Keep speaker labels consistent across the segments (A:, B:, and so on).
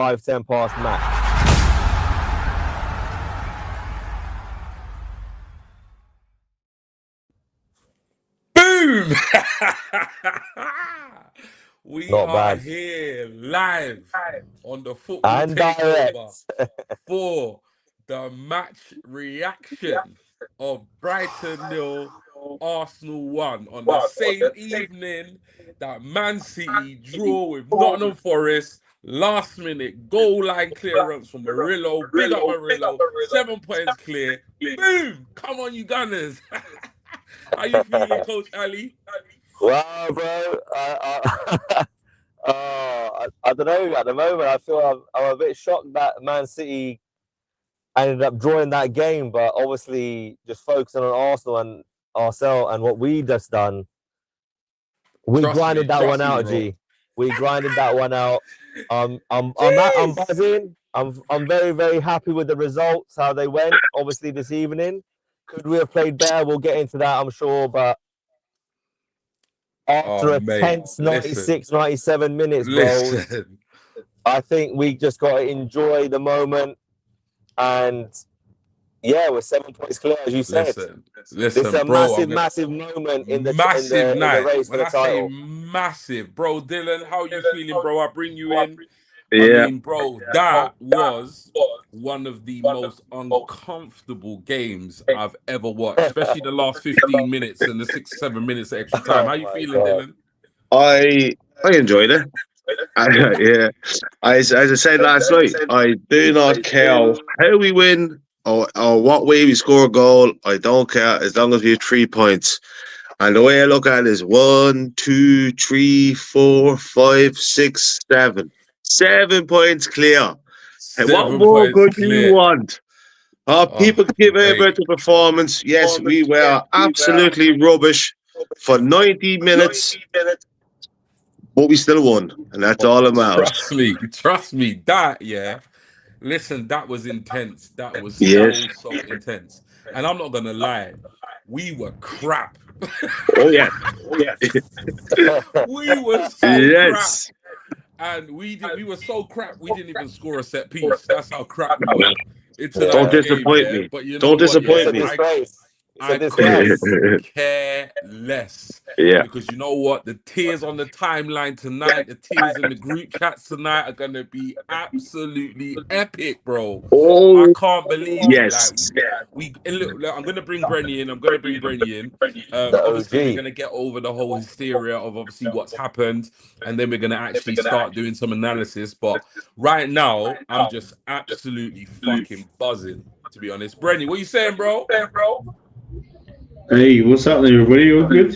A: 5-10 past match.
B: Boom! We
A: Not
B: are
A: bad.
B: here live on the Football
A: And direct.
B: Takeover for the match reaction of Brighton 0, Arsenal 1 on the same evening that Man City draw with Nottingham Forest. Last minute goal line clearance from Murillo. Big up Murillo. 7 points clear. Boom! Come on, you Gunners. How you feeling, Coach Ali?
A: Wow, bro. I don't know. At the moment, I feel I'm a bit shocked that Man City ended up drawing that game, but obviously just focusing on Arsenal and ourselves and what we just done. We grinded that one out, G. We grinded that one out. I'm buzzing. I'm very, very happy with the results, how they went, obviously this evening. Could we have played better? We'll get into that, I'm sure, but after a tense 96, 97 minutes, bro, I think we just got to enjoy the moment. And yeah, we're 7 points clear, as you said. This is a
B: bro,
A: massive moment in the race
B: when
A: for the
B: I
A: title.
B: say massive, bro, Dylan, how you feeling, bro? I bring you in.
C: Yeah.
B: I mean, bro, that was one of the most uncomfortable games I've ever watched, especially the last 15 minutes and the 6-7 minutes of extra time. How you feeling, Dylan?
C: I enjoyed it. Yeah, as I said last night, I do not care how we win or what way we score a goal. I don't care as long as we have 3 points. And the way I look at it is 1, 2, 3, 4, 5, 6, 7. 7 points clear. What more could you want? People give about the performance. Yes, we were absolutely rubbish for 90 minutes. But we still won, and that's all that matters.
B: Trust me, that, yeah. Listen, that was intense. That was so intense. And I'm not going to lie, we were crap.
C: Oh, yeah.
B: We were so crap. And we were so crap, we didn't even score a set piece. That's how crap we were.
C: Don't disappoint me.
B: But you know
C: Don't disappoint me.
B: I couldn't care less.
C: Yeah.
B: Because you know what? The tears on the timeline tonight, the tears in the group chats tonight are going to be absolutely epic, bro.
C: Oh,
B: I can't believe
C: yes.
B: it. Look, I'm going to bring Brenny in. Obviously, we're going to get over the whole hysteria of obviously what's happened. And then we're going to actually start doing some analysis. But right now, I'm just absolutely fucking buzzing, to be honest. Brenny, what you saying, bro?
D: Hey, what's happening, everybody? All good?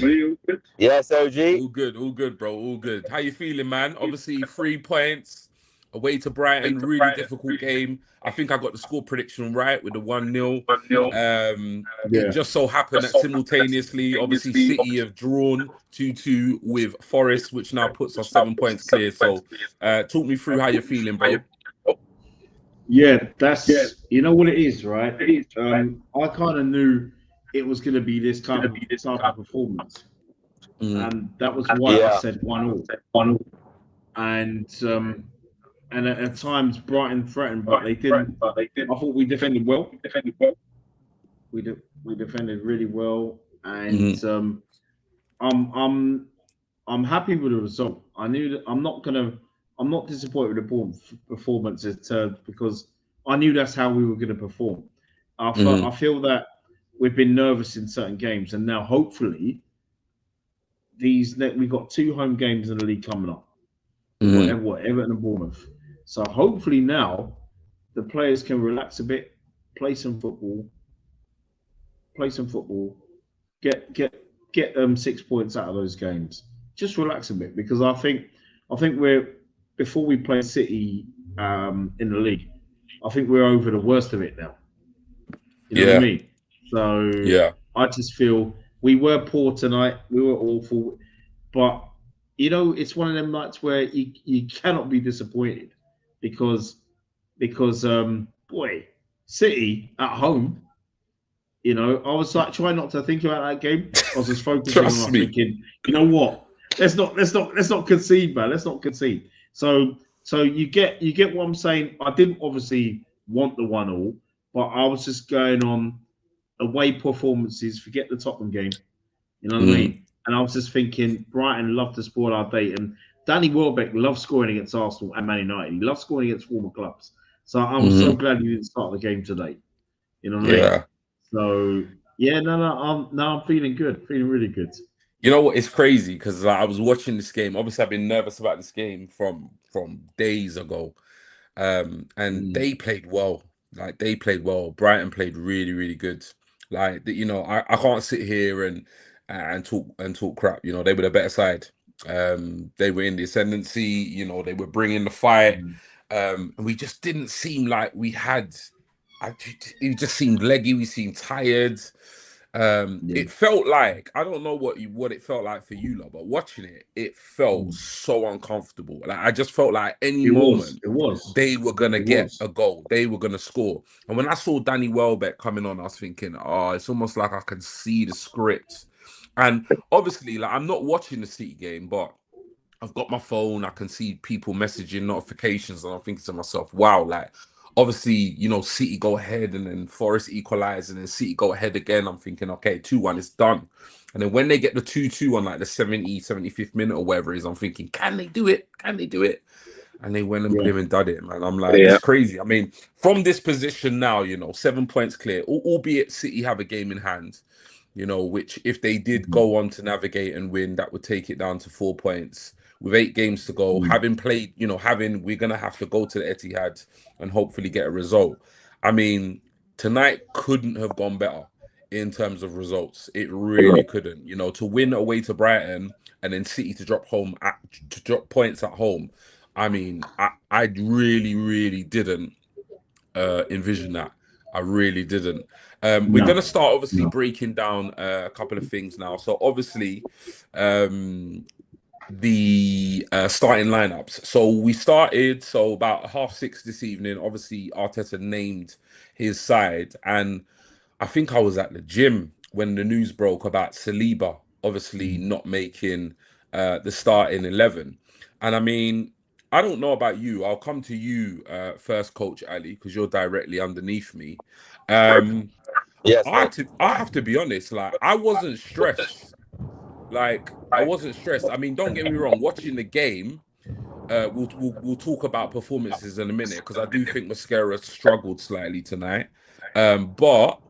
A: Yes, OG.
B: All good, bro. All good. How you feeling, man? Obviously, 3 points away to Brighton. Really difficult game. I think I got the score prediction right with the 1-0. It just so happened that simultaneously, obviously, City have drawn 2-2 with Forest, which now puts us 7 points clear. So, talk me through how you're feeling, bro.
D: Yeah, you know what it is, right? I kind of knew it was going to be this type of performance. And that was why I said 1-1. And at times Brighton threatened, but they didn't. I thought we defended well. We defended really well, and I'm happy with the result. I knew that I'm not disappointed with the performance because I knew that's how we were going to perform. I feel that we've been nervous in certain games, and now hopefully we've got 2 home games in the league coming up. Everton and Bournemouth. So hopefully now the players can relax a bit, play some football, get 6 points out of those games. Just relax a bit, because I think before we play City in the league, I think we're over the worst of it now. You know what I mean? So I just feel we were poor tonight. We were awful, but you know, it's one of them nights where you cannot be disappointed because boy, City at home. You know, I was like trying not to think about that game. I was just focusing on thinking, you know what? Let's not concede, man. Let's not concede. So So you get what I'm saying. I didn't obviously want the 1-1, but I was just going on away performances. Forget the Tottenham game. You know what I
B: Mm,
D: mean? And I was just thinking, Brighton love to spoil our date, and Danny Welbeck loves scoring against Arsenal and Man United. He loves scoring against former clubs. So I was so
B: mhm.
D: glad he didn't start the game today. You know what I mean?
B: Yeah.
D: So yeah, I'm feeling good, feeling really good.
B: You know what? It's crazy because I was watching this game. Obviously, I've been nervous about this game from days ago. And
D: Mm,
B: they played well. Like they played well. Brighton played really, really good. Like I can't sit here and talk crap. They were the better side. They were in the ascendancy. They were bringing the fight.
D: mm,
B: And we just didn't seem like we had. It just seemed leggy. We seemed tired.
D: yeah,
B: It felt like I don't know what it felt like for you, lot, but watching it, it felt
D: mm.
B: so uncomfortable. Like I just felt like any
D: It was,
B: moment
D: it was,
B: they were gonna
D: it
B: get
D: was.
B: a goal, they were gonna score. And when I saw Danny Welbeck coming on, I was thinking, oh, it's almost like I can see the script. And obviously, like I'm not watching the City game, but I've got my phone, I can see people messaging notifications, and I'm thinking to myself, wow, like obviously, City go ahead and then Forest equalize and then City go ahead again. I'm thinking, okay, 2-1 is done. And then when they get the 2-2 on like the 75th minute or whatever it is, I'm thinking, can they do it? Can they do it? And they went and
D: Yeah,
B: blim and did it, man. I'm like,
C: Yeah.
B: it's crazy. I mean, from this position now, 7 points clear, albeit City have a game in hand, which if they did
D: mhm,
B: go on to navigate and win, that would take it down to 4 points. With 8 games to go,
D: mm,
B: having played, we're gonna have to go to the Etihad and hopefully get a result. I mean, tonight couldn't have gone better in terms of results. It really couldn't. To win away to Brighton and then City to drop points at home. I mean, I really, really didn't envision that. I really didn't. We're
D: no,
B: gonna start obviously
D: no,
B: breaking down a couple of things now. So obviously, the starting lineups. So we started about 6:30 this evening. Obviously, Arteta named his side, and I think I was at the gym when the news broke about Saliba obviously not making the starting 11. And I mean, I don't know about you. I'll come to you first, Coach Ali, because you're directly underneath me. Um,
A: Yes, mate.
B: I have to be honest. Like, I wasn't stressed. Like, I wasn't stressed. I mean, don't get me wrong. Watching the game, we'll talk about performances in a minute because I do think Mascara struggled slightly tonight. But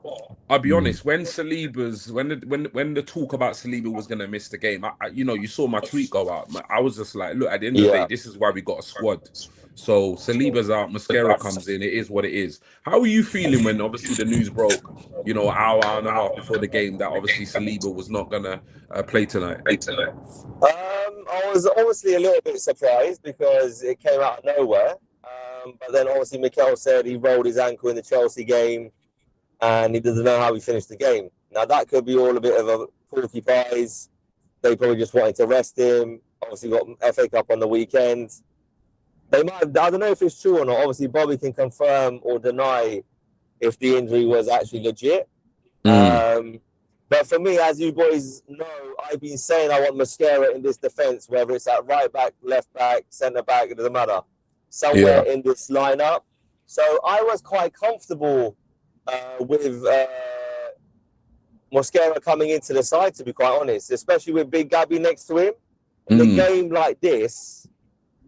B: I'll be
D: mm,
B: honest, when the talk about Saliba was gonna miss the game, you saw my tweet go out. I was just like, look, at the end of the day,
A: Yeah.
B: this is why we got a squad. So Saliba's out, Mascara comes in. It is what it is. How are you feeling when obviously the news broke? Hour and a half before the game that obviously Saliba was not gonna play tonight.
A: I was obviously a little bit surprised because it came out of nowhere. But then obviously Mikel said he rolled his ankle in the Chelsea game and he doesn't know how he finished the game. Now that could be all a bit of a porcupine. They probably just wanted to rest him. Obviously got FA Cup on the weekend. They might have, I don't know if it's true or not. Obviously Bobby can confirm or deny if the injury was actually legit.
B: Mm,
A: But for me, as you boys know, I've been saying I want Mascara in this defense, whether it's at right back, left back, centre back, it doesn't matter. Somewhere
B: yeah.
A: in this lineup. So I was quite comfortable with Mosquera coming into the side, to be quite honest, especially with Big Gabby next to him. In a
B: Mm,
A: game like this,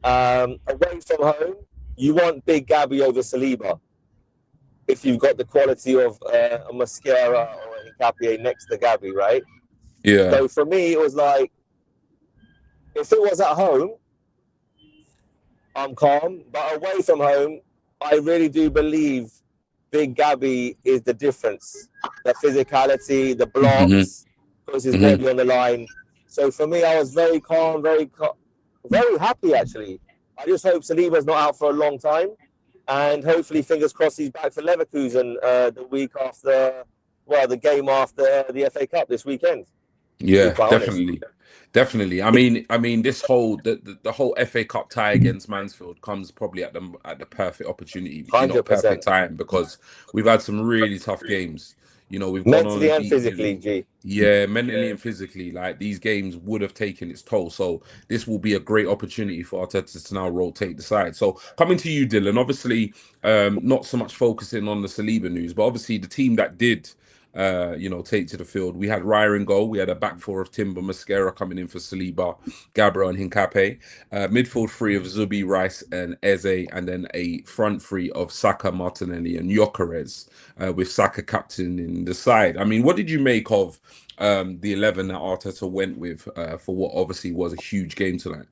A: away from home, you want Big Gabby over Saliba if you've got the quality of a Mosquera or a Nkapie next to Gabby, right?
B: yeah.
A: So for me, it was like, if it was at home, I'm calm. But away from home, I really do believe Big Gabby is the difference. The physicality, the
B: Hmm.
A: blocks, puts his
B: Hmm.
A: body on the line. So for me, I was very calm, very happy actually. I just hope Saliba's not out for a long time. And hopefully, fingers crossed, he's back for Leverkusen the week after, well, the game after the FA Cup this weekend. be
B: Yeah,
A: quite honest.
B: definitely. I mean, this whole the whole FA Cup tie against Mansfield comes probably at the perfect opportunity, you know,
A: 100%.
B: perfect time, because we've had some really tough games. You know, we've gone on
A: Mentally
B: and
A: and
B: beat
A: physically,
B: Villa.
A: G.
B: Yeah, mentally and physically, like these games would have taken its toll. So this will be a great opportunity for Arteta to now rotate the side. So coming to you, Dylan, obviously, not so much focusing on the Saliba news, but obviously the team that did you know, take to the field. We had Raya in goal. We had a back four of Timber, Mascara coming in for Saliba, Gabriel and Hincape. Midfield three of Zubi, Rice and Eze, and then a front three of Saka, Martinelli and Gyökeres, with Saka captain in the side. I mean, what did you make of the 11 that Arteta went with for what obviously was a huge game tonight?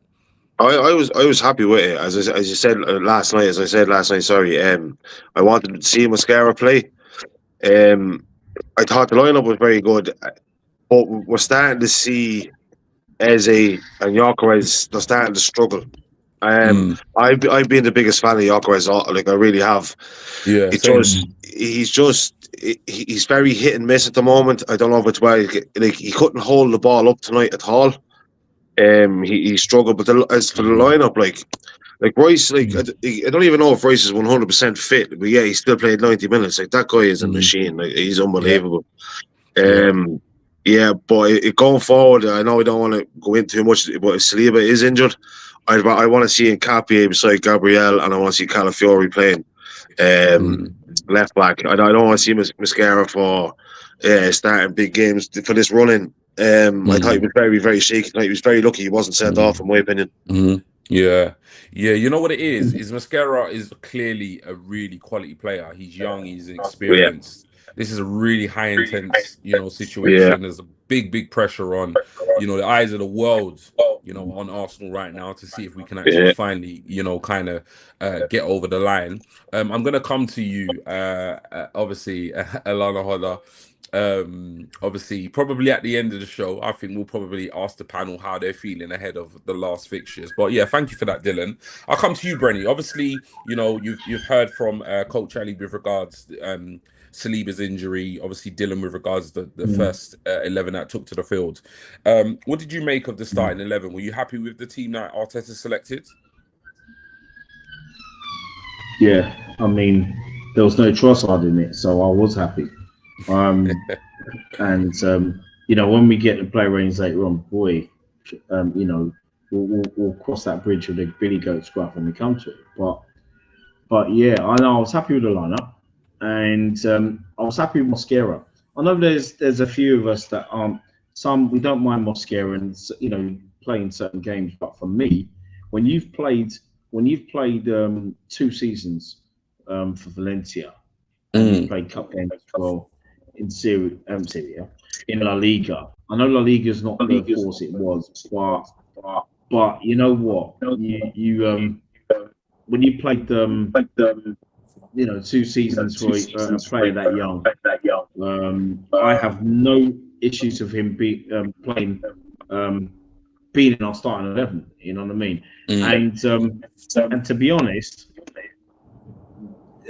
C: I was happy with it, as you said last night. As I said last night, sorry. I wanted to see Mascara play. Um, I thought the lineup was very good, but we're starting to see Eze and Gyökeres. They're starting to struggle.
B: Mm,
C: I've been the biggest fan of Gyökeres, like I really have.
B: yeah,
C: It
B: same.
C: just he's very hit and miss at the moment. I don't know if it's why like he couldn't hold the ball up tonight at all. He struggled, but as for the lineup, like Royce, I don't even know if Royce is 100% fit, but yeah, he still played 90 minutes. Like that guy is a machine. Like he's
B: Yeah,
C: unbelievable.
B: yeah.
C: Yeah, but going forward, I know we don't want to go into too much, but if Saliba is injured, I want to see Nkapie beside Gabriel, and I want to see Calafiori playing
B: Mm,
C: left back. I don't want to see Mascara for starting big games for this running. I thought he
B: mm,
C: was very, very shaky tonight. He was very lucky he wasn't sent off, in my opinion.
B: Yeah, yeah. You know what it is? Is Mascara is clearly a really quality player. He's young, he's
C: Yeah,
B: experienced. This is a really high intense, you know,
C: yeah,
B: situation. There's a big pressure on, you know, the eyes of the world, you know, on Arsenal right now to see if we can actually
C: yeah.
B: finally, you know, kind of get over the line. I'm gonna come to you, obviously, Alana Hodder. Obviously, probably at the end of the show, I think we'll probably ask the panel how they're feeling ahead of the last fixtures. But yeah, thank you for that, Dylan. I'll come to you, Brenny. Obviously, you know, you've heard from Coach Ali with regards Saliba's injury, obviously Dylan with regards to the first 11 that took to the field. What did you make of the starting 11? Were you happy with the team that Arteta selected?
D: Yeah, I mean, there was no Trossard in it, so I was happy. And you know, when we get to play range later on, boy, you know, we'll cross that bridge with the Billy Goat scruff when we come to it. But yeah, I know I was happy with the lineup, and I was happy with Mosquera. I know there's a few of us that aren't. Some we don't mind Mosquera and you know playing certain games, but for me, when you've played 2 seasons for Valencia and you've
B: Mm,
D: played cup games as well in Syria, in La Liga. I know La Liga is not the force it was, but you know what? You when you played you know 2 seasons for a player that young, I have no issues of him playing being in our starting 11. You know what I mean?
B: mm,
D: And to be honest,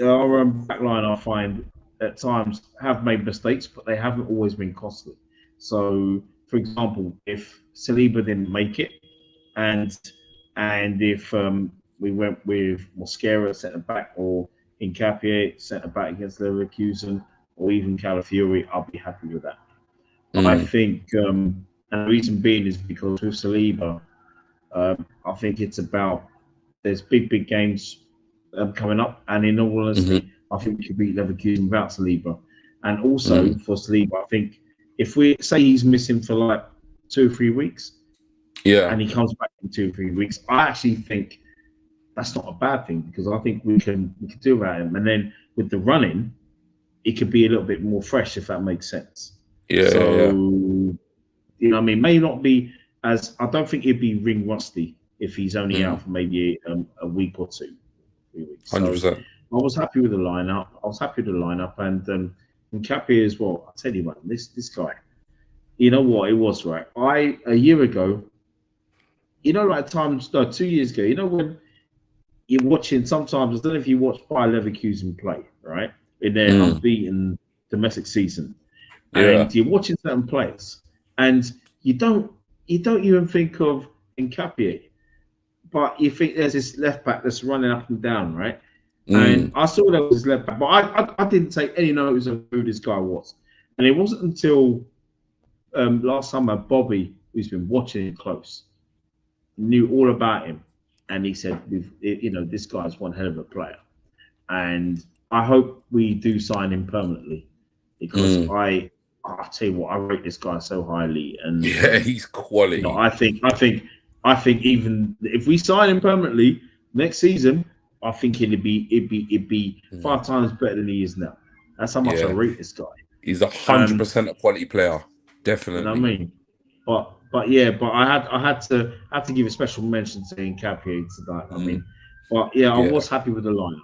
D: our backline I find at times have made mistakes, but they haven't always been costly. So, for example, if Saliba didn't make it, and if we went with Mosquera centre back or Hincapié centre back against Leverkusen or even Calafiori, I'll be happy with that. I
B: mm,
D: think, and the reason being is because with Saliba, I think it's about there's big games coming up, and in all
B: mm,
D: honesty, I think we could beat Leverkusen without Saliba. And also
B: mm.
D: for Saliba, I think if we say he's missing for like 2 or 3 weeks,
B: Yeah.
D: and he comes back in 2 or 3 weeks, I actually think that's not a bad thing because I think we can do without him. And then with the running, it could be a little bit more fresh if that makes sense. So
B: Yeah.
D: you know, what I mean, may not be as I don't think he'd be ring rusty if he's only out
B: Mm,
D: for maybe a week or 2, 3 weeks. So
B: 100%.
D: I was happy with the lineup. And Cappy as well. I tell you, man, this guy. You know what? It was right. A year ago, you know, like times no 2 years ago. You know when you're watching. Sometimes I don't know if you watch Bayer Leverkusen play, right? In their
B: Mm,
D: unbeaten domestic season,
B: yeah.
D: and you're watching certain players, and you don't even think of Nketiah, but you think there's this left back that's running up and down, right? And I saw there was his left back, but I didn't take any notice of who this guy was. And it wasn't until last summer Bobby, who's been watching him close, knew all about him, and he said, this guy's one hell of a player, and I hope we do sign him permanently, because I tell you what, I rate this guy so highly, and
B: he's quality.
D: I think even if we sign him permanently next season, I think it'd be 5 times better than he is now. That's how much I rate this guy.
B: He's 100% a quality player, definitely.
D: You know what I mean? But I had to give a special mention to Nketiah tonight. I mean, I was happy with the lineup.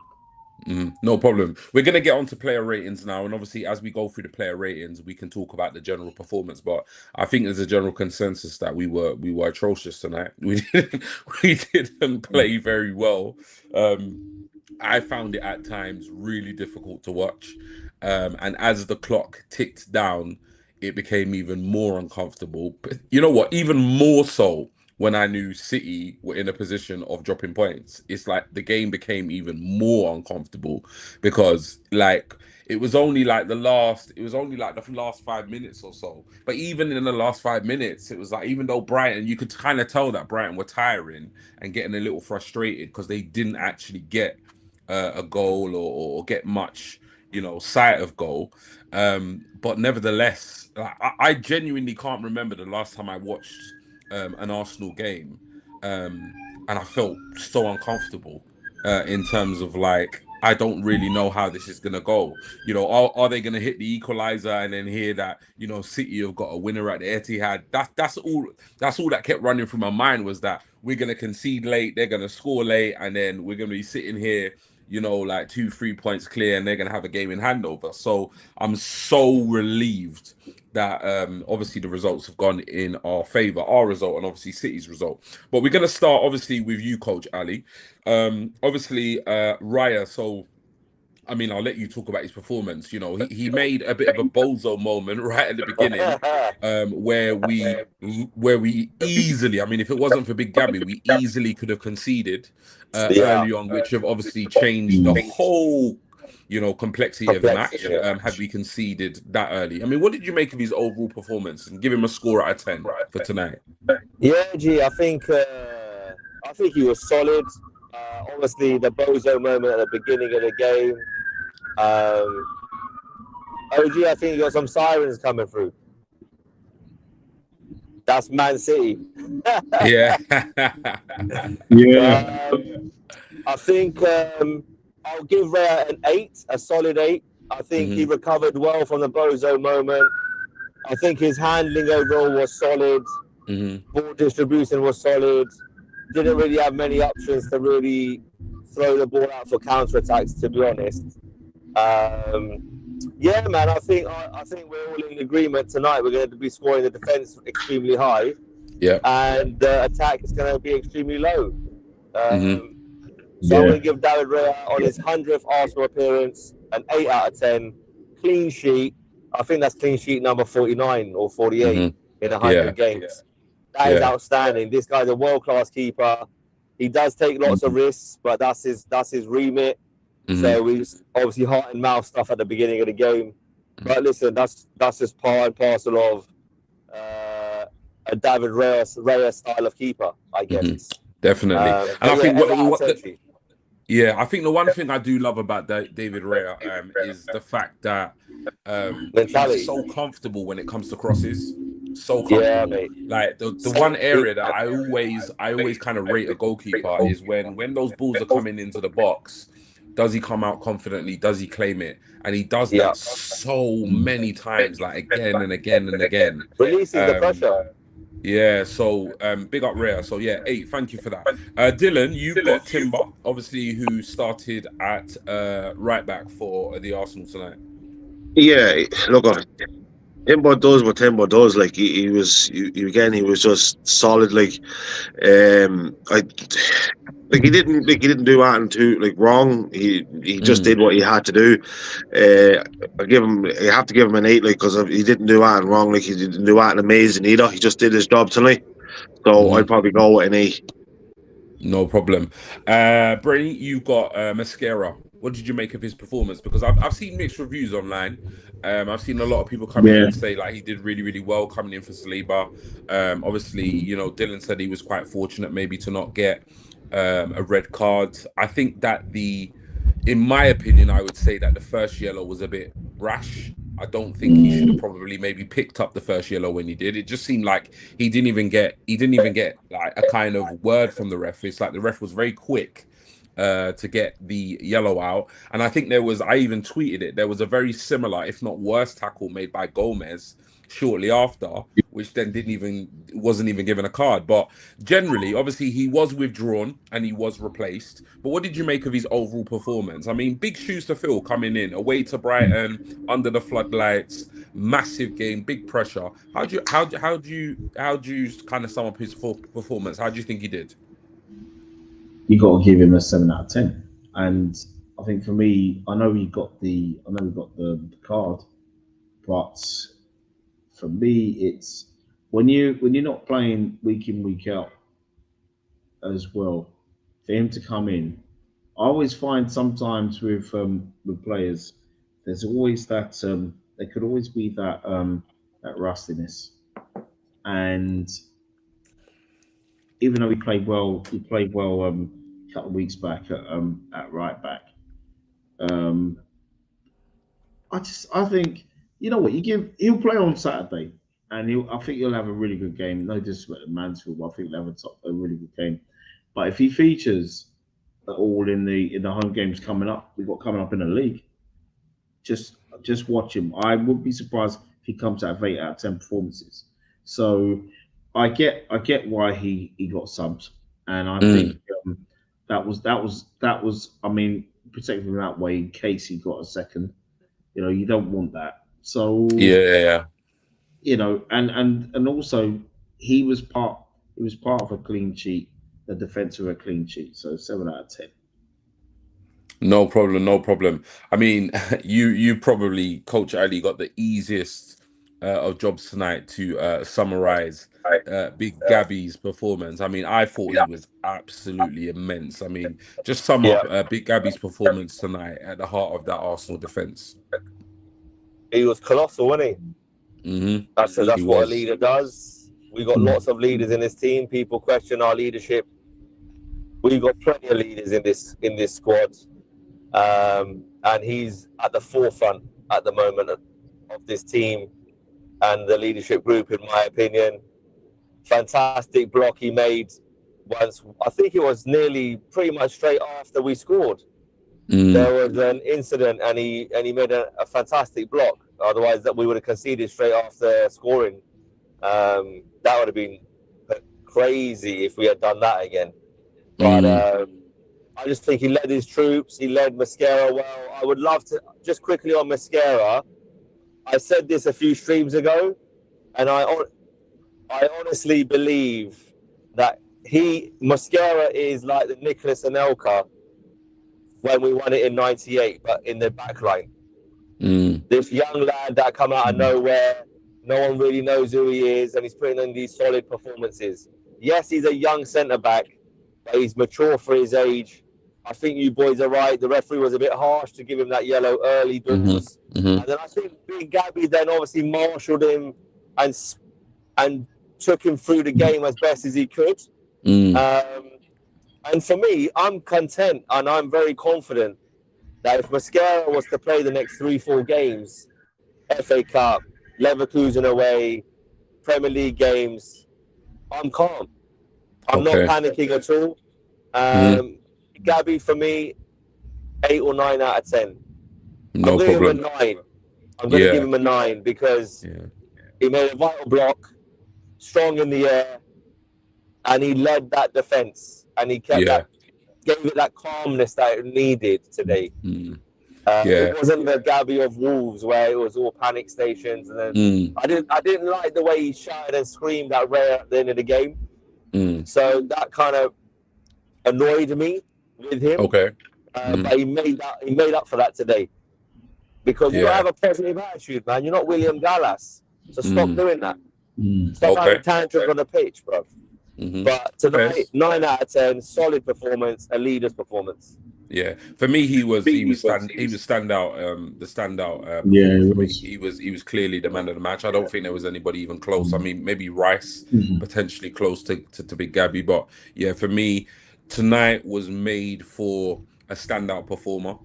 B: No problem. We're going to get on to player ratings now, and obviously as we go through the player ratings, we can talk about the general performance, but I think there's a general consensus that we were atrocious tonight. We didn't play very well. I found it at times really difficult to watch, and as the clock ticked down, it became even more uncomfortable. But you know what, even more so when I knew City were in a position of dropping points. It's like the game became even more uncomfortable, because like it was only like the last 5 minutes or so. But even in the last 5 minutes, it was like, even though Brighton, you could kind of tell that Brighton were tiring and getting a little frustrated because they didn't actually get a goal or get much, sight of goal. But nevertheless, I genuinely can't remember the last time I watched an Arsenal game, and I felt so uncomfortable in terms of like, I don't really know how this is gonna go. Are they gonna hit the equalizer and then hear that City have got a winner at the Etihad? That's all that kept running through my mind, was that we're gonna concede late, they're gonna score late, and then we're gonna be sitting here, like 2-3 points clear, and they're gonna have a game in handover. So I'm so relieved that obviously the results have gone in our favour, our result and obviously City's result. But we're going to start obviously with you, Coach Ali. Obviously, Raya, so I mean, I'll let you talk about his performance. He made a bit of a bozo moment right at the beginning, where we easily, I mean, if it wasn't for Big Gabby, we easily could have conceded early on, which have obviously changed the whole complexity of the match, had we conceded that early. I mean, what did you make of his overall performance, and give him a score out of 10 for tonight?
A: Yeah, G, I think he was solid. Obviously, the bozo moment at the beginning of the game. OG, I think you got some sirens coming through. That's Man City.
B: Yeah.
D: Yeah.
A: I think I'll give Raya an 8, a solid 8. I think he recovered well from the bozo moment. I think his handling overall was solid. Ball distribution was solid. Didn't really have many options to really throw the ball out for counter-attacks, to be honest. Yeah, man, I think we're all in agreement tonight. We're going to be scoring the defence extremely high.
B: Yeah.
A: And the attack is going to be extremely low. So I'm going to give David Raya, on his 100th Arsenal appearance, an 8 out of 10. Clean sheet. I think that's clean sheet number 49 or 48 in 100 games. That is outstanding. This guy's a world-class keeper. He does take lots of risks, but that's his remit. So we obviously heart and mouth stuff at the beginning of the game. But listen, that's just part and parcel of a David Raya style of keeper, I guess.
B: Definitely. And I think I think the one thing I do love about David Raya is the fact that he's so comfortable when it comes to crosses. So comfortable. Yeah, mate. Like the one area that I always kind of rate a goalkeeper is when those balls are coming into the box. Does he come out confidently? Does he claim it? And he does that so many times, like again and again and again.
A: Releasing the pressure.
B: Yeah, so big up Raya. So yeah, 8, thank you for that. Dylan, you've got Timber, obviously, who started at right back for the Arsenal tonight.
C: Yeah, look, Timbo does what Timbo does. Like he was he was just solid. I he didn't do anything too wrong. He just did what he had to do. I have to give him an 8, because he didn't do anything wrong. Like he didn't do anything amazing either. He just did his job tonight. So I'd probably go with an 8.
B: No problem. Brainy, you got Mascara. What did you make of his performance? Because I've seen mixed reviews online. I've seen a lot of people come in
D: Yeah.
B: and say like he did really, really well coming in for Saliba. Obviously, you know, Dylan said he was quite fortunate maybe to not get a red card. I think that in my opinion, I would say that the first yellow was a bit rash. I don't think he should have probably maybe picked up the first yellow when he did. It just seemed like he didn't even get like a kind of word from the ref. It's like the ref was very quick to get the yellow out. And I think I even tweeted it, there was a very similar, if not worse, tackle made by Gomez shortly after, which then wasn't even given a card. But generally, obviously, he was withdrawn and he was replaced. But what did you make of his overall performance? I mean, big shoes to fill coming in, away to Brighton, under the floodlights, massive game, big pressure. How do you kind of sum up his full performance? How do you think he did?
D: You got to give him a 7 out of 10. And I think for me, I know he got the card, but for me, it's when you're not playing week in week out as well. For him to come in, I always find sometimes with players, there's always that there could always be that rustiness. And even though he played well a couple of weeks back at right back. Um, I think you know what he'll play on Saturday, and I think he'll have a really good game. No disrespect to Mansfield, but I think he'll have a really good game. But if he features at all in the home games coming up, we've got coming up in the league, just watch him. I would be surprised if he comes out of 8 out of 10 performances. So I get why he got subs, and I think that was. I mean, protect him that way in case he got a second. You know, you don't want that. So
B: Yeah.
D: you know, and also he was part of a clean sheet, the defense of a clean sheet. So 7 out of 10.
B: No problem, no problem. I mean, you probably, Coach Ali, got the easiest of jobs tonight to summarize Big Gabby's performance. I mean, I thought he was absolutely immense. I mean, just sum
A: Yeah.
B: up Big Gabby's performance tonight at the heart of that Arsenal defense.
A: He was colossal, wasn't he?
B: Mm-hmm.
A: That's
B: He
A: what a
B: was.
A: leader does. We got lots of leaders in this team. People question our leadership. We've got plenty of leaders in this squad, and he's at the forefront at the moment of this team and the leadership group, in my opinion. Fantastic block he made once. I think it was nearly pretty much straight after we scored. There was an incident, and he made a fantastic block. Otherwise, that we would have conceded straight after scoring. That would have been crazy if we had done that again. But I just think he led his troops. He led Mascara well. I would love to just quickly on Mascara. I said this a few streams ago, and I honestly believe that Mascara is like the Nicholas Anelka when we won it in '98, but in the back line. This young lad that come out of nowhere, no one really knows who he is, and he's putting in these solid performances. Yes, he's a young centre back, but he's mature for his age. I think you boys are right. The referee was a bit harsh to give him that yellow early doors. And then I think Big Gabby then obviously marshalled him and took him through the game as best as he could. And for me, I'm content and I'm very confident that if Mascara was to play the next 3-4 games, FA Cup, Leverkusen away, Premier League games, I'm calm. I'm not panicking at all. Gabby, for me, 8 or 9 out of 10.
B: No
A: I'm going to give him
B: problem.
A: a 9. I'm going to give him a 9 because he made a vital block, strong in the air, and he led that defence, and he kept gave it that calmness that it needed today.
B: Yeah.
A: It wasn't the Gabby of Wolves where it was all panic stations, and then
B: Mm,
A: I didn't like the way he shouted and screamed at Ray at the end of the game.
B: mm.
A: So that kind of annoyed me with him.
B: Okay.
A: But he made up for that today, because you got to
B: Yeah.
A: have a positive attitude, man. You're not William Gallas, so stop
B: Mm.
A: doing that.
D: Mm.
A: Stop
B: Okay.
A: having tantrums on the pitch, bro.
B: Mm-hmm.
A: But tonight,
B: Yes.
A: 9 out of 10, solid performance, a leader's performance.
B: Yeah, for me, he was standout. The standout
D: Yeah,
B: performer
D: it
B: for me.
D: was.
B: He was clearly the man of the match. I don't think there was anybody even close. I mean, maybe Rice
D: Mhm.
B: potentially close to Big Gabby, but yeah, for me, tonight was made for a standout performer.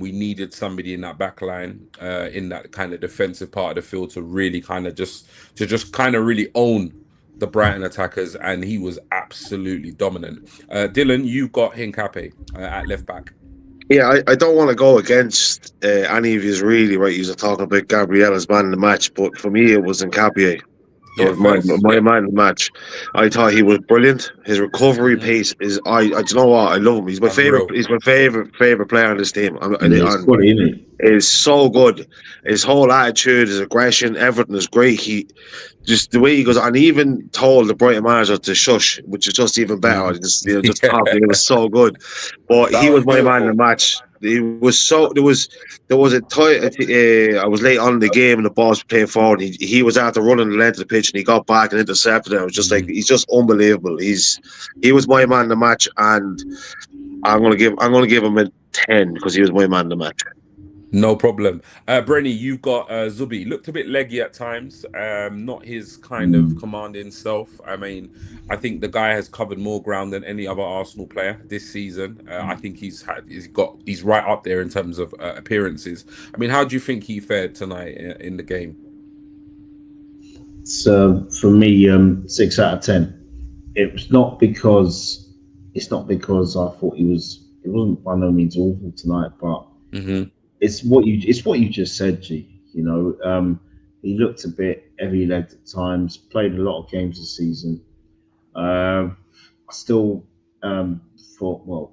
B: We needed somebody in that back line, in that kind of defensive part of the field to really kind of just kind of really own the Brighton attackers, and he was absolutely dominant. Dylan, you got Hincape at left back.
C: Yeah, I don't want to go against any of yous really, right? You're talking about Gabriella's man in the match, but for me, it was Nkapie. That
B: Yeah,
C: was my
B: first.
C: my
B: Yeah.
C: man in the match. I thought he was brilliant. His recovery
B: Hmm.
C: pace is do you know what? I love him. He's my favorite.
B: Unreal.
C: He's my favorite player on this team.
D: Yeah, it's quality, isn't it?
C: Is so good. His whole attitude, his aggression, everything is great. He just the way he goes, and he even told the Brighton manager to shush, which is just even better.
B: Mhm.
C: Just
B: Yeah.
C: top. It was so good. But he
A: That
C: was
A: was
C: my man in the
A: beautiful.
C: match. It was so there was a time I was late on in the game and the ball was playing forward. He was after running the length of the pitch and he got back and intercepted it. I was just like,
B: Mhm.
C: he's just unbelievable. He was my man in the match, and I'm gonna give him a 10 because he was my man in the match.
B: No problem. Brenny, you've got Zubi. Looked a bit leggy at times. Not his kind of
D: Mm.
B: commanding self. I mean, I think the guy has covered more ground than any other Arsenal player this season. I think he's right up there in terms of appearances. I mean, how do you think he fared tonight in the game?
D: So for me, 6 out of 10. It's not because I thought he was. It wasn't by no means awful tonight, but
B: Hmm.
D: it's what you just said, G. He looked a bit heavy-legged at times. Played a lot of games this season. I still thought, well,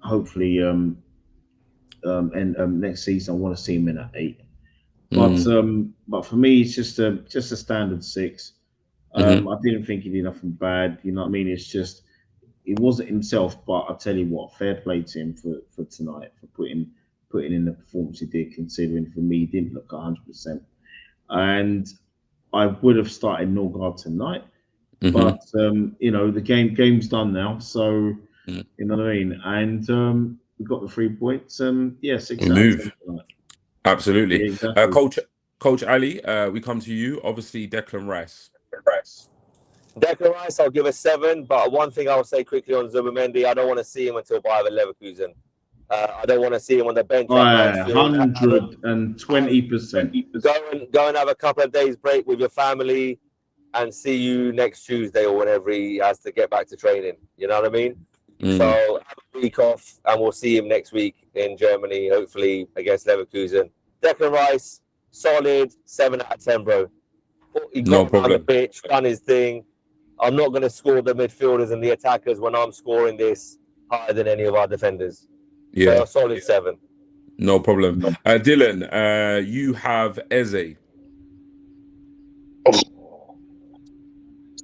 D: hopefully, and next season I want to see him in at 8.
B: Mm.
D: But for me, it's just a standard 6.
B: Hmm.
D: I didn't think he did nothing bad. You know what I mean? It's just it wasn't himself. But I tell you what, fair play to him for tonight for putting in the performance he did. Considering for me, he didn't look 100%, and I would have started Norgard tonight.
B: Hmm.
D: But the game's done now, so you know what I mean. And we got the 3 points. Yeah,
B: We
D: 6 out of 10
B: move.
D: tonight.
B: Absolutely.
D: Yeah, exactly.
B: Coach Ali, we come to you. Obviously, Declan Rice.
A: Declan Rice, I'll give a 7. But one thing I'll say quickly on Zubimendi, I don't want to see him until Bayer Leverkusen. I don't want to see him on the bench at Mansfield.
D: 120%.
A: Go and have a couple of days break with your family, and see you next Tuesday or whenever he has to get back to training. You know what I mean?
B: Mm.
A: So have a week off, and we'll see him next week in Germany, hopefully against Leverkusen. Declan Rice, solid 7 out of 10, bro. He
B: No
A: got around the
B: problem.
A: pitch, done his thing. I'm not going to score the midfielders and the attackers when I'm scoring this higher than any of our defenders. So
B: Yeah,
A: a solid 7.
B: no problem. Dylan, you have Eze.
C: Oh,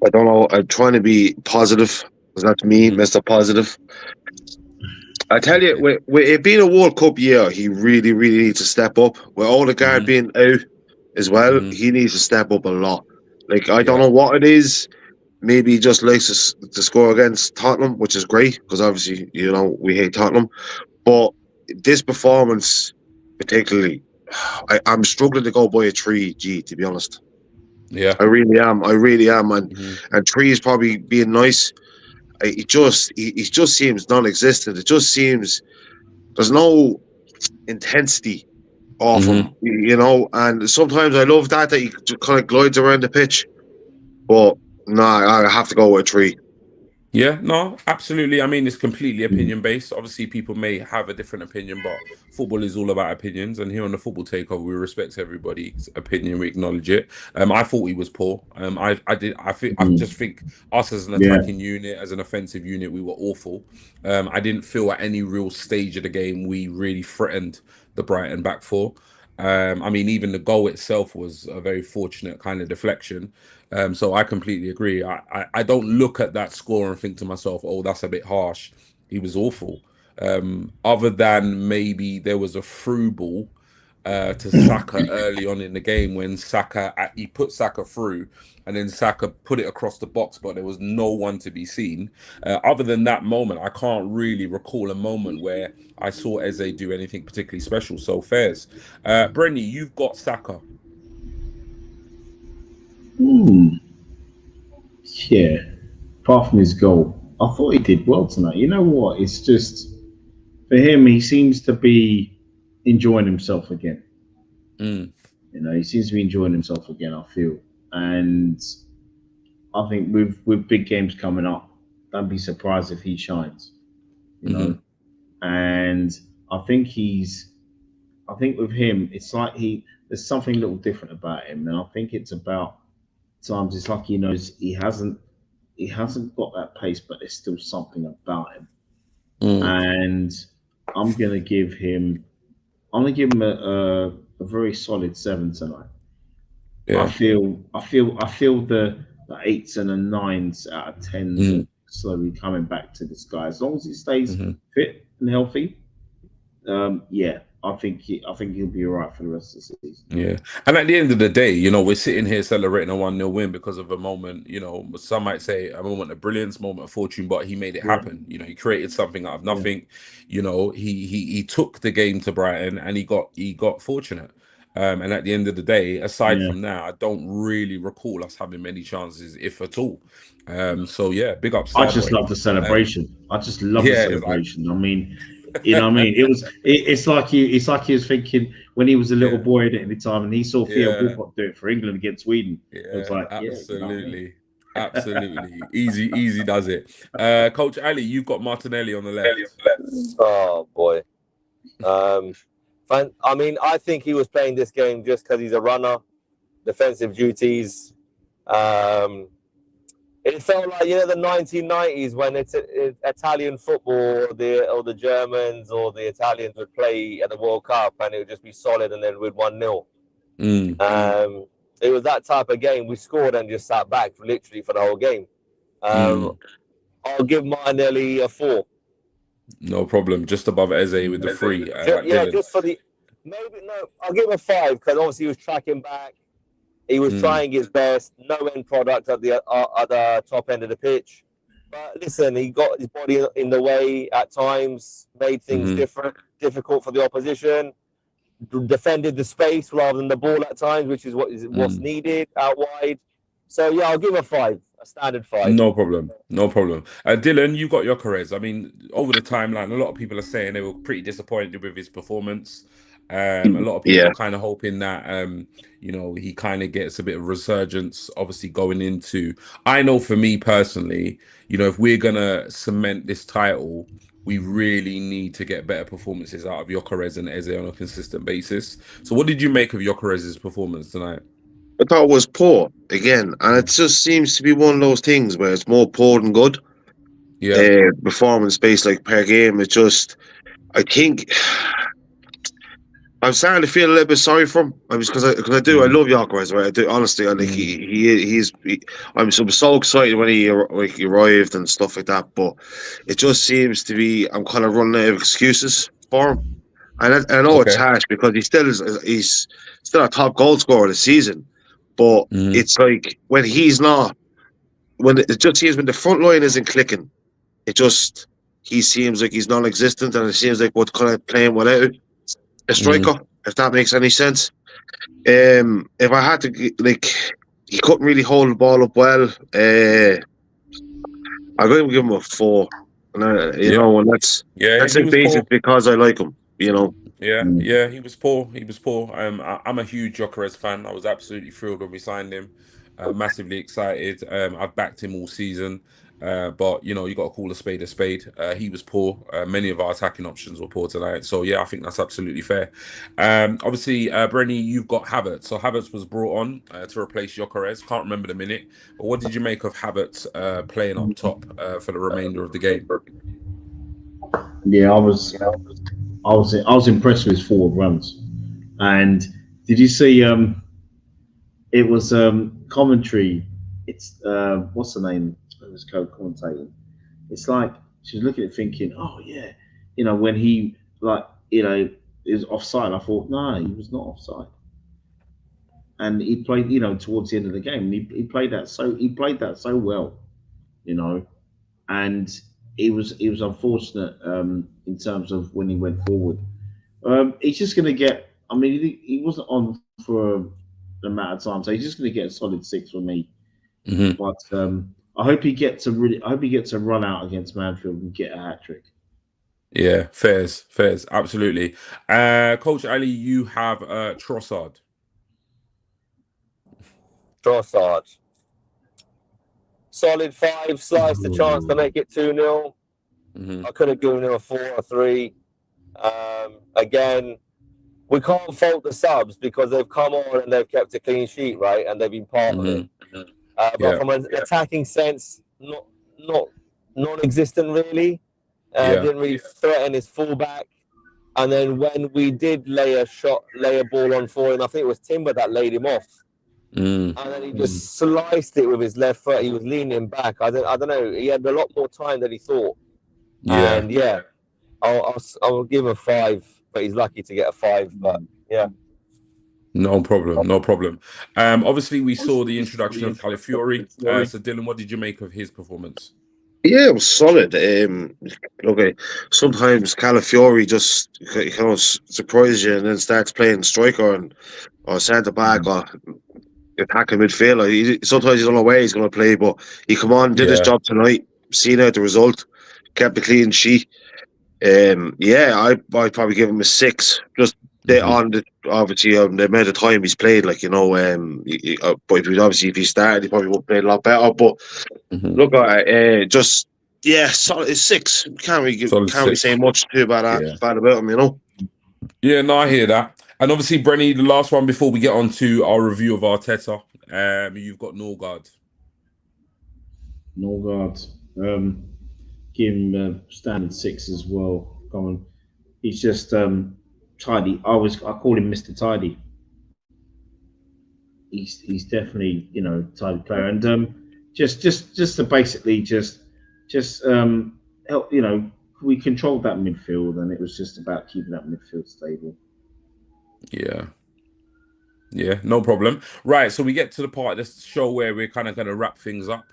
C: I don't know. I'm trying to be positive. Because that's me,
B: Mhm.
C: Mr. Positive. I tell you, with it being a World Cup year, he really, really needs to step up. With Odegaard
B: Mhm.
C: being out as well,
B: Mhm.
C: he needs to step up a lot. Like, I don't
B: Yeah.
C: know what it is. Maybe he just likes to score against Tottenham, which is great, because obviously, we hate Tottenham. But this performance, particularly, I'm struggling to go by a 3G, to be honest.
B: Yeah.
C: I really am. I really am.
B: Mhm.
C: And 3 is probably being nice. He just seems non-existent. It just seems there's no intensity off him,
B: Mhm.
C: and sometimes I love that he just kind of glides around the pitch. But no, I have to go with a 3.
B: Yeah, no, absolutely. I mean, it's completely opinion based. Obviously, people may have a different opinion, but football is all about opinions. And here on the Football Takeover, we respect everybody's opinion. We acknowledge it. I thought he was poor. I just think us as an
D: Yeah.
B: attacking unit, as an offensive unit, we were awful. I didn't feel at any real stage of the game we really threatened the Brighton back four. I mean, even the goal itself was a very fortunate kind of deflection. So I completely agree. I don't look at that score and think to myself, "Oh, that's a bit harsh." He was awful. Other than maybe there was a through ball to Saka early on in the game when he put Saka through, and then Saka put it across the box, but there was no one to be seen. Other than that moment, I can't really recall a moment where I saw Eze do anything particularly special. So fairs, Brenny, you've got Saka.
D: Hmm. Yeah. Apart from his goal, I thought he did well tonight. You know what? It's just for him. He seems to be enjoying himself again.
B: Mm,
D: He seems to be enjoying himself again. I feel, and I think with big games coming up, don't be surprised if he shines. You
B: hmm
D: know, and I think I think with him, it's like there's something a little different about him, and I think it's about times it's like he knows he hasn't got that pace, but there's still something about him,
B: mm,
D: and I'm gonna give him I'm gonna give him a very solid 7 tonight.
B: yeah.
D: I feel the eights and the nines out of tens are
B: Mm.
D: slowly coming back to this guy. As long as he stays
B: hmm
D: fit and healthy, yeah, I think he'll be all right for the rest of the season.
B: Yeah. And at the end of the day, we're sitting here celebrating a 1-0 win because of a moment, some might say a moment of brilliance, moment of fortune, but he made it
D: Yeah,
B: happen. He created something out of
D: yeah,
B: nothing. He took the game to Brighton and he got fortunate. And at the end of the day, aside
D: yeah.
B: from that, I don't really recall us having many chances, if at all. So yeah, big up
D: I just
B: Starboy.
D: love the
B: Um,
D: celebration. I just love the
B: yeah, it's like,
D: celebration. I mean, what I mean? It's like he was thinking when he was a little
B: yeah,
D: boy at the time and he saw Theo
B: yeah.
D: Walcott do it for England against Sweden. It was
B: Yeah,
D: like, yeah, what I mean?
B: absolutely. Absolutely. Easy does it. Coach Ali, you've got Martinelli on the left.
A: Oh boy. Um, I mean, I think he was playing this game just because he's a runner, defensive duties. Um, it felt like the 1990s when Italian football, or the Germans or the Italians would play at the World Cup and it would just be solid and then we'd 1-0.
B: Mm,
A: It was that type of game. We scored and just sat back literally for the whole game. Um,
B: mm,
A: I'll give Martinelli a 4.
B: no problem. Just above Eze with the three.
A: Yeah,
B: Dylan.
A: just for the maybe no. I'll give him a 5 because obviously he was tracking back. He was
B: Mm,
A: trying his best. No end product at the top end of the pitch. But listen, he got his body in the way at times, made things
B: hmm
A: difficult for the opposition. Defended the space rather than the ball at times, which is what's
B: mm.
A: needed out wide. So yeah, I'll give him a 5, a standard 5.
B: No problem. No problem. Dylan, you got your Yokeres. I mean, over the timeline, a lot of people are saying they were pretty disappointed with his performance. A lot of people
C: Yeah,
B: are kind of hoping that he kind of gets a bit of resurgence, obviously going into. I know for me personally, if we're gonna cement this title, we really need to get better performances out of Yokeres and Eze on a consistent basis. So what did you make of Yokeres' performance tonight?
C: I thought it was poor again, and it just seems to be one of those things where it's more poor than good.
B: Yeah.
C: Performance based like per game. It just, I think, I'm starting to feel a little bit sorry for him. I was because I
B: Mm,
C: love Yorkeres, right? I do honestly. I like
B: mm,
C: I'm so excited when he arrived and stuff like that. But it just seems to be I'm kind of running out of excuses for him. And I know it's
B: okay.
C: harsh because he's still a top goal scorer this season. But
B: Mm,
C: it's like when he's not, when it just seems when the front line isn't clicking, it just he seems like he's non-existent, and it seems like we're kind of playing without a
B: mm.
C: striker. If that makes any sense. If I had to like, he couldn't really hold the ball up well. I'm going to give him a 4. And
B: Yeah.
C: and
B: Yeah,
C: that's
B: he
C: like
B: was
C: basic
B: poor.
C: because I like him. You know.
B: Yeah,
D: Mm.
B: yeah, he was poor. He was poor. I'm a huge Jokeres fan. I was absolutely thrilled when we signed him. Massively excited. I've backed him all season. But you know, you got to call a spade a spade. He was poor. Many of our attacking options were poor tonight. So yeah, I think that's absolutely fair. Obviously, Brenny, you've got Havertz. So Havertz was brought on to replace Gyökeres. Can't remember the minute, but what did you make of Havertz playing up top for the remainder of the game?
D: Yeah, I was impressed with his forward runs. And did you see? It was commentary. It's what's the name? It was co-commentating. It's like she was looking at it thinking, oh yeah, when he is offside. I thought, no, he was not offside. And he played, towards the end of the game. And he played that so well, you know. And it was unfortunate in terms of when he went forward. He's just going to get. I mean, he wasn't on for an amount of time, so he's just going to get a solid 6 from me.
B: Mm-hmm.
D: But I hope he gets a run out against Manfield and get a hat trick.
B: Yeah, fairs, absolutely. Coach Ali, you have Trossard.
A: Trossard. Solid 5, sliced the chance to make it 2-0.
B: Mm-hmm.
A: I could have given him a 4 or 3. Again, we can't fault the subs because they've come on and they've kept a clean sheet, right? And they've been part of it. But from an attacking sense, not non-existent really. Didn't really threaten his fullback. And then when we did lay a ball on for him, I think it was Timber that laid him off. And then he just sliced it with his left foot. He was leaning back. I don't know. He had a lot more time than he thought.
B: Yeah.
A: And yeah, I'll give him a 5, but he's lucky to get a 5. But yeah.
B: No problem. Obviously, we saw the introduction of Calafiori. So, Dylan, what did you make of his performance?
C: Yeah, it was solid. Okay, sometimes Calafiori just surprises you and then starts playing striker or centre back or attacking midfielder. Sometimes you don't know where he's going to play, but he come on, did his job tonight, seen out the result, kept the clean sheet. I'd probably give him a 6. Just obviously the amount of time he's played, but obviously if he started, he probably would play a lot better. But look, solid 6. Can't really say much too bad about him,
B: Yeah, no, I hear that. And obviously, Brenny, the last one before we get on to our review of Arteta, you've got Norgard.
D: Give him a standard 6 as well. Come on, he's just tidy. I call him Mr. Tidy. He's definitely tidy player, and just to basically just help. We controlled that midfield, and it was just about keeping that midfield stable.
B: Yeah, no problem. Right, so we get to the part of the show where we're kind of going to wrap things up.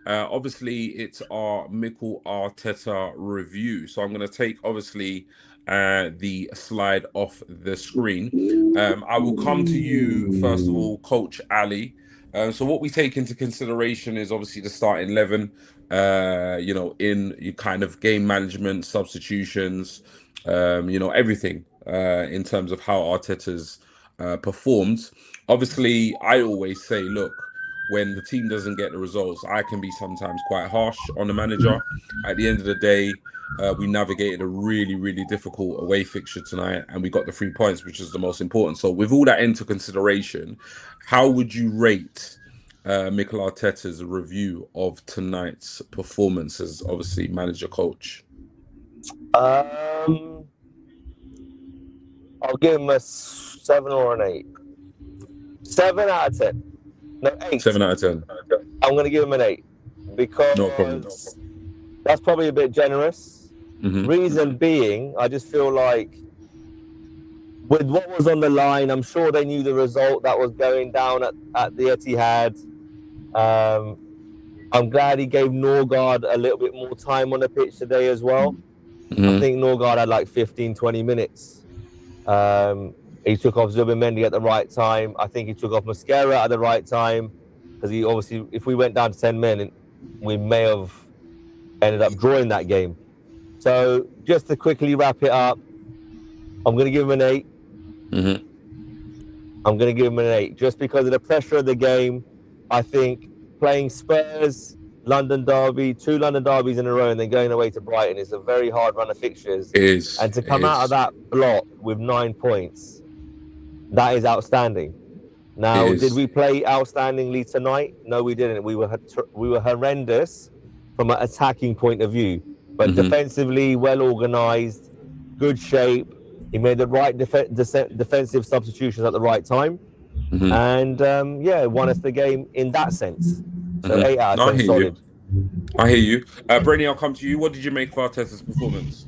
B: Obviously, it's our Mikel Arteta review. So I'm going to take, obviously, the slide off the screen. I will come to you, first of all, Coach Ali. So what we take into consideration is obviously the starting 11, in your kind of game management, substitutions, everything in terms of how Arteta's performed. Obviously, I always say, look, when the team doesn't get the results, I can be sometimes quite harsh on the manager. At the end of the day, we navigated a really, really difficult away fixture tonight, and we got the 3 points, which is the most important. So with all that into consideration, how would you rate Mikel Arteta's review of tonight's performance as obviously manager-coach?
A: I'll give him a 7 or an 8. 7 out of 10. No, 8.
B: 7 out of 10.
A: I'm going to give him an 8 because that's probably a bit generous. Reason being, I just feel like with what was on the line, I'm sure they knew the result that was going down at the Etihad. I'm glad he gave Norgard a little bit more time on the pitch today as well. I think Norgard had like 15, 20 minutes. He took off Zubimendi at the right time. I think he took off Mosquera at the right time because he obviously, if we went down to 10 men, we may have ended up drawing that game. So just to quickly wrap it up, I'm going to give him an 8. I'm going to give him an 8 just because of the pressure of the game. I think playing Spurs London derby, 2 London derbies in a row, and then going away to Brighton is a very hard run of fixtures.
B: It is.
A: And to come out of that block with 9 points, that is outstanding. Now, did we play outstandingly tonight? No, we didn't. We were horrendous from an attacking point of view, but defensively well organised, good shape. He made the right defensive substitutions at the right time, and won us the game in that sense. So 8 out of 10 solid.
B: I hear you. Brainy, I'll come to you. What did you make of Arteta's performance?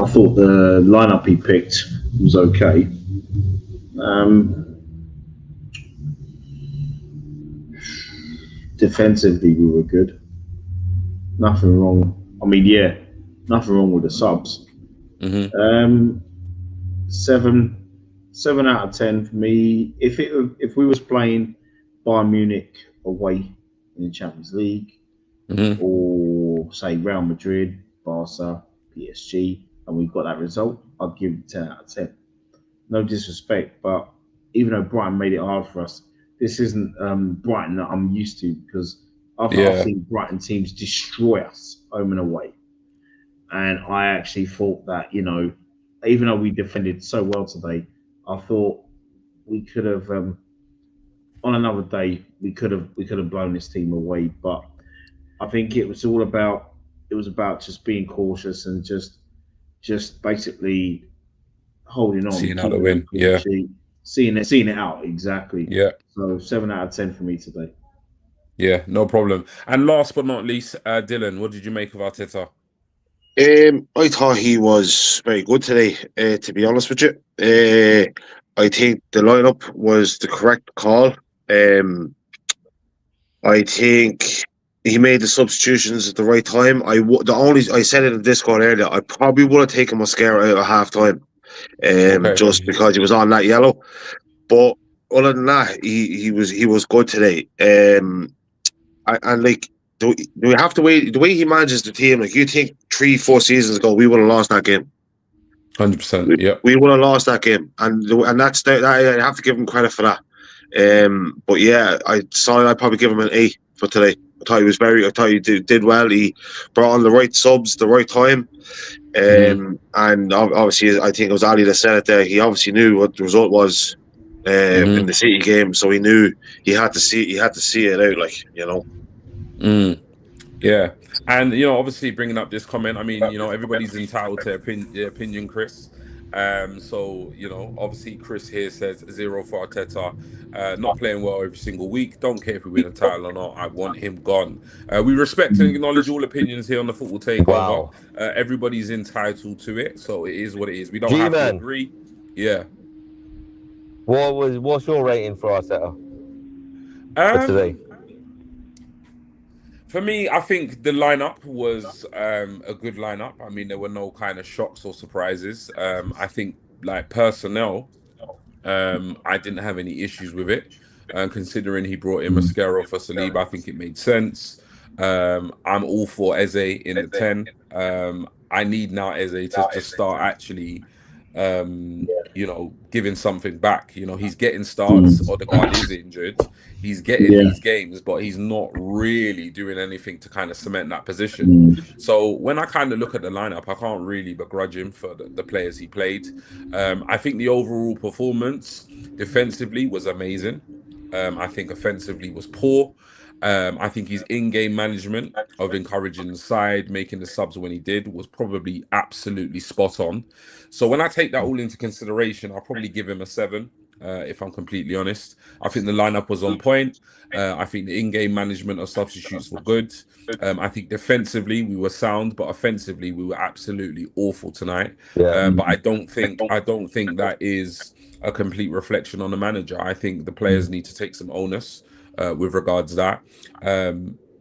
D: I thought the lineup he picked was okay. Defensively, we were good. Nothing wrong. I mean, yeah, nothing wrong with the subs. 7 out of 10 for me. If we was playing Bayern Munich away in the Champions League, or say Real Madrid, Barca, PSG, and we got that result, I'd give it 10 out of 10. No disrespect, but even though Brighton made it hard for us, this isn't Brighton that I'm used to, because I've seen Brighton teams destroy us home and away. And I actually thought that, even though we defended so well today, I thought we could have, on another day, we could have blown this team away. But I think it was about just being cautious and just basically holding on,
B: seeing out the win,
D: seeing it out exactly.
B: Yeah.
D: So 7 out of 10 for me today.
B: Yeah, no problem. And last but not least, Dylan, what did you make of Arteta?
C: I thought he was very good today, to be honest with you. I think the lineup was the correct call. I think he made the substitutions at the right time. I said it in Discord earlier, I probably would have taken Mascara out at half time, just because he was on that yellow. But other than that, he was good today. Do we have to wait? The way he manages the team, like, you think 3-4 seasons ago we would have lost that game?
B: 100%. Yeah,
C: we would have lost that game, and that's that. I have to give him credit for that. But yeah, I'd probably give him an 8 for today. I thought he did well. He brought on the right subs, the right time. And obviously, I think it was Ali that said it there. He obviously knew what the result was in the City game, so he knew he had to see it out,
B: Yeah, and obviously bringing up this comment, I mean, everybody's entitled to their opinion, Chris. So obviously Chris here says 0 for Arteta. Not playing well every single week. Don't care if we win a title or not. I want him gone. We respect and acknowledge all opinions here on the Football Takeover.
A: Wow.
B: Everybody's entitled to it, so it is what it is. We don't have to agree. Yeah.
A: What's your rating for Arteta for today?
B: For me, I think the lineup was a good lineup. I mean, there were no kind of shocks or surprises. I think, like, personnel, I didn't have any issues with it. Considering he brought in Mascara for Saliba, I think it made sense. I'm all for Eze in the 10. I need now Eze to start actually, giving something back. He's getting starts. Odegaard is injured. He's getting these games, but he's not really doing anything to kind of cement that position. So when I kind of look at the lineup, I can't really begrudge him for the players he played. I think the overall performance defensively was amazing. I think offensively was poor. I think his in-game management of encouraging the side, making the subs when he did, was probably absolutely spot on. So when I take that all into consideration, I'll probably give him a 7, if I'm completely honest. I think the lineup was on point. I think the in-game management of substitutes were good. I think defensively we were sound, but offensively we were absolutely awful tonight. But I don't think that is a complete reflection on the manager. I think the players need to take some onus with regards to that.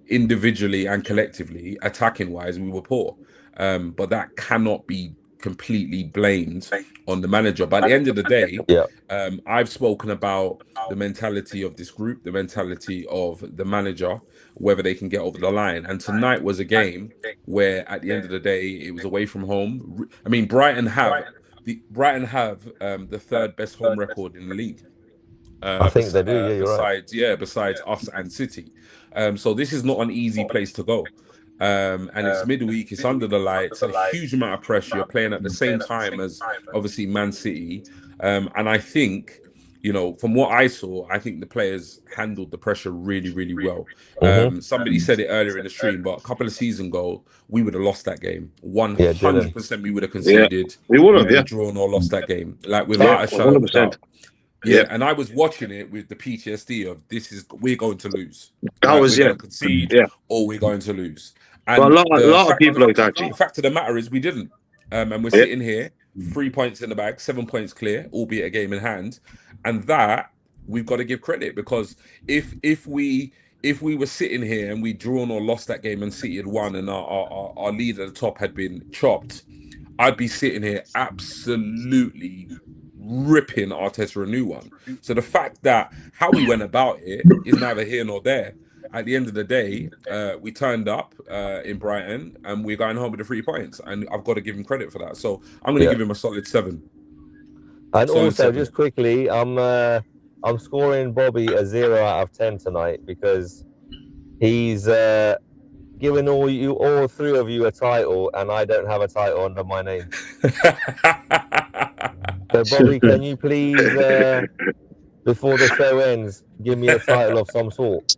B: Individually and collectively, attacking wise, we were poor. But that cannot be completely blamed on the manager. By the end of the day, I've spoken about the mentality of this group, the mentality of the manager, whether they can get over the line. And tonight was a game where, at the end of the day, it was away from home. I mean, Brighton have the third best home record in the league.
A: I think they do. Yeah, you're right.
B: Besides us and City. So this is not an easy place to go. And it's midweek, it's under the lights, a huge amount of pressure. You're playing at the same time as obviously Man City. And I think, you know, from what I saw, I think the players handled the pressure really, really well. Somebody said it earlier in the stream, but a couple of seasons ago, we would have lost that game.
A: Yeah, Dylan.
B: 100% we would have conceded.
C: we would have,
B: We would
C: yeah.
B: have drawn or lost that game, like without a shadow of a
C: 100%.
B: doubt. Yeah,
C: Yeah.
B: and I was watching it with the PTSD of we're going to lose.
C: That was,
B: we're
C: yeah.
B: going to concede
C: Yeah.
B: or we're going to lose. And
C: But a lot of people like that,
B: the
C: G.
B: fact of the matter is we didn't. And we're
C: Yeah.
B: sitting here, 3 points in the bag, 7 points clear, albeit a game in hand. And that we've got to give credit, because if we were sitting here and we drawn or lost that game and City had won and our lead at the top had been chopped, I'd be sitting here absolutely ripping Arteta a new one. So the fact that how we went about it is neither here nor there. At the end of the day, we turned up in Brighton and we're going home with the 3 points, and I've got to give him credit for that. So I'm going to give him a solid 7.
A: And
B: Solid
A: also,
B: 7.
A: just quickly, I'm scoring Bobby a 0 out of 10 tonight, because he's given all 3 of you a title, and I don't have a title under my name. So Bobby, can you please, before the show ends, give me a title of some sort?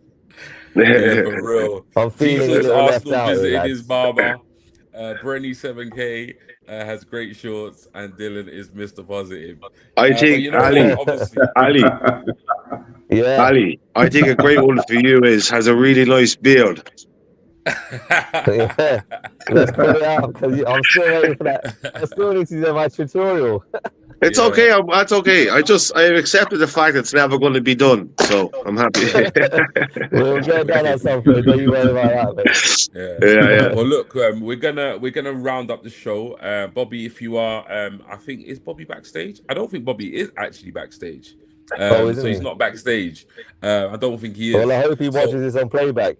B: Yeah, for real.
A: I'm feeling a
B: Jesus
A: little left
B: Arsenal
A: out here,
B: visited
A: lads.
B: his barber. Brenny 7K has great shorts, and Dylan is Mr. Positive.
C: I
B: But
C: think,
B: you know
C: Ali,
B: what? Obviously,
C: Ali,
A: Yeah.
C: Ali, I think a great one for you has a really nice beard.
A: Yeah. Let's put it out, because I'm still waiting for that. I still need to do my tutorial.
C: It's
B: Yeah.
C: okay. That's okay. I've accepted the fact it's never going to be done, so I'm happy.
A: We'll get done at some point. Don't you worry about that, mate.
C: Yeah.
B: Well, look, we're gonna round up the show. Bobby, if you are, I think, is Bobby backstage? I don't think Bobby is actually backstage.
A: Isn't
B: So he's
A: he?
B: not backstage. I don't think he is.
A: Well, I hope he watches this on playback.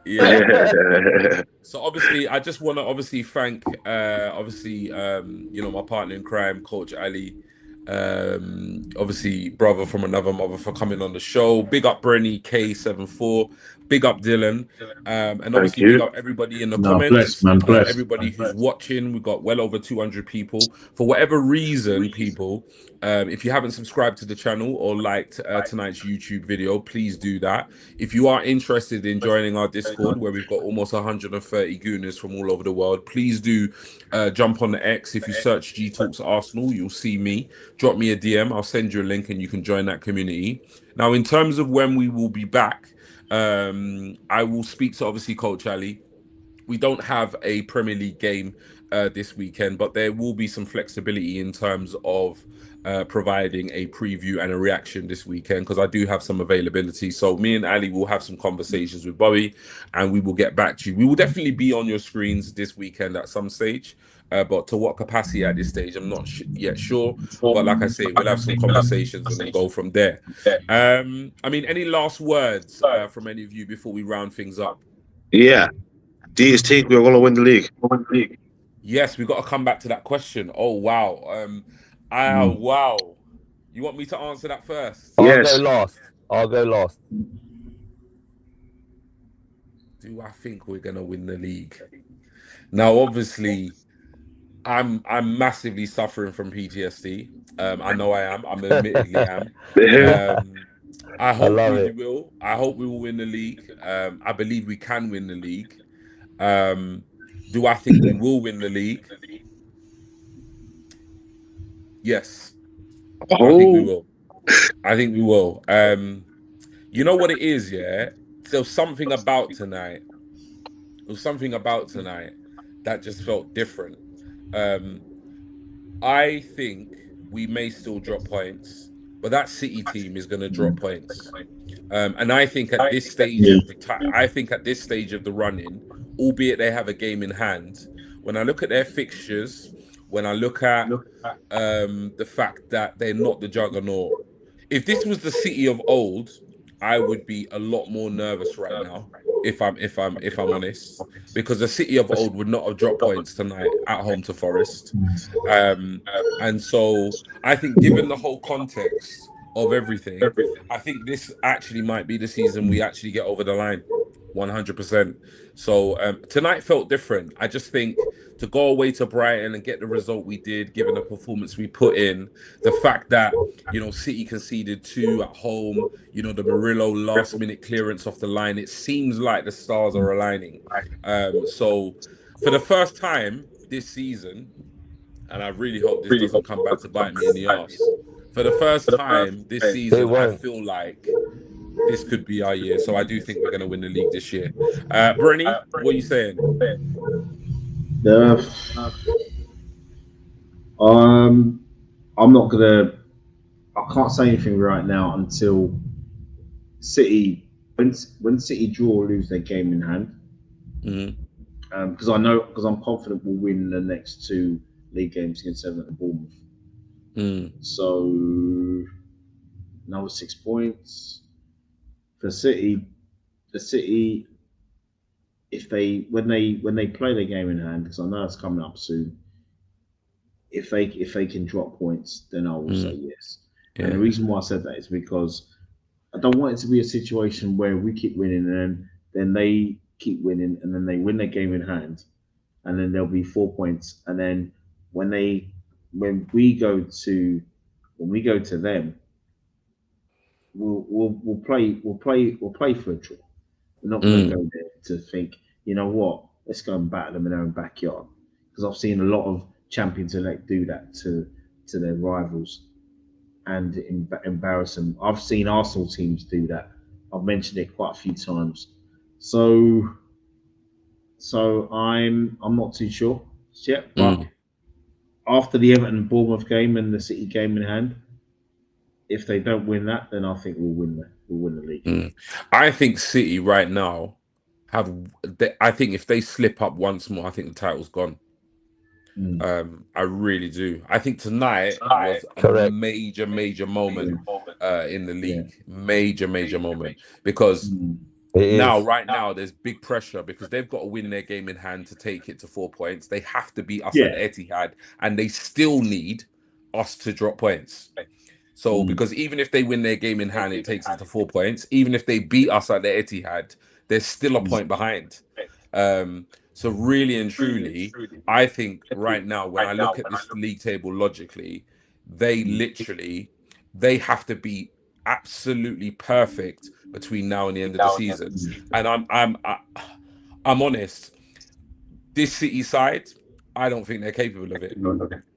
B: Yeah. So obviously, I just want to obviously thank, you know, my partner in crime, Coach Ali, obviously brother from another mother, for coming on the show. Big up Brenny K74. Big up Dylan, and obviously big up everybody in the comments.
D: Bless.
B: Everybody who's watching. We've got well over 200 people. For whatever reason, people, if you haven't subscribed to the channel or liked tonight's YouTube video, please do that. If you are interested in joining our Discord, where we've got almost 130 gooners from all over the world, please do jump on the X. If you search G Talks Arsenal, you'll see me. Drop me a DM. I'll send you a link and you can join that community. Now, in terms of when we will be back, I will speak to obviously Coach Ali. We don't have a Premier League game this weekend, but there will be some flexibility in terms of providing a preview and a reaction this weekend, because I do have some availability. So me and Ali will have some conversations with Bobby, and we will get back to you. We will definitely be on your screens this weekend at some stage, but to what capacity at this stage, I'm not yet sure. But like I say, we'll have some conversations and then go from there. I mean, any last words from any of you before we round things up?
C: Yeah. Do you think we're going to win the league?
B: Yes, we've got to come back to that question. Oh, wow. Wow. You want me to answer that first?
C: Yes.
A: I'll go last.
B: Do I think we're going to win the league? Now, obviously, I'm massively suffering from PTSD. I know I am. I'm admittedly am. I hope we will. I hope we will win the league. I believe we can win the league. Do I think we will win the league? Yes. I think we will. I think we will. You know what it is, yeah? There was something about tonight. There was something about tonight that just felt different. I think we may still drop points, but that City team is going to drop points. And I think at this stage of the run-in, albeit they have a game in hand, when I look at their fixtures, when I look at the fact that they're not the juggernaut, if this was the City of old, I would be a lot more nervous right now, if I'm honest, because the City of old would not have dropped points tonight at home to Forest. And so I think, given the whole context of everything, I think this actually might be the season we actually get over the line, 100%. So tonight felt different. I just think to go away to Brighton and get the result we did, given the performance we put in, the fact that, you know, City conceded 2 at home, you know, the Murillo last minute clearance off the line, it seems like the stars are aligning. So for the first time this season, and I really hope this doesn't come back to bite me in the ass. For the first time this
A: It
B: season, I
A: won't.
B: feel like this could be our year. So I do think we're going to win the league this year. Brenny, what are you saying?
D: I'm not gonna. I can't say anything right now until City, when City draw or lose their game in hand,
B: Mhm.
D: because I'm confident we'll win the next 2 league games against Everton and Bournemouth.
B: Mm.
D: So another 6 points for City. The City, if they when they play their game in hand, because I know it's coming up soon. If they can drop points, then I will say yes. And the
B: Yeah.
D: reason why I said that is because I don't want it to be a situation where we keep winning and then they keep winning and then they win their game in hand, and then there'll be 4 points, and then when they when we go to them, we'll play for a draw. We're not going to
B: Mm.
D: go there to think, you know what, let's go and batter them in their own backyard, because I've seen a lot of champions elect do that to their rivals and embarrass them. I've seen Arsenal teams do that. I've mentioned it quite a few times. So I'm not too sure yet, but
B: Mm.
D: after the Everton Bournemouth game and the City game in hand, if they don't win that, then I think we'll win the league.
B: Mm. I think City right now I think if they slip up once more, I think the title's gone. I really do. I think tonight was a
A: Correct.
B: major moment in the
D: Yeah.
B: league. Major moment. Because
A: It is.
B: right now, there's big pressure because they've got to win their game in hand to take it to 4 points. They have to beat us at the
D: Yeah.
B: Etihad, and they still need us to drop points. So, because even if they win their game in hand, it takes it to 4 points. Even if they beat us at the Etihad, they're still a point behind. So, really and truly, I think right now, when I look at this league table logically, they have to be absolutely perfect between now and the end of the season. And I'm honest. This City side, I don't think they're capable of it.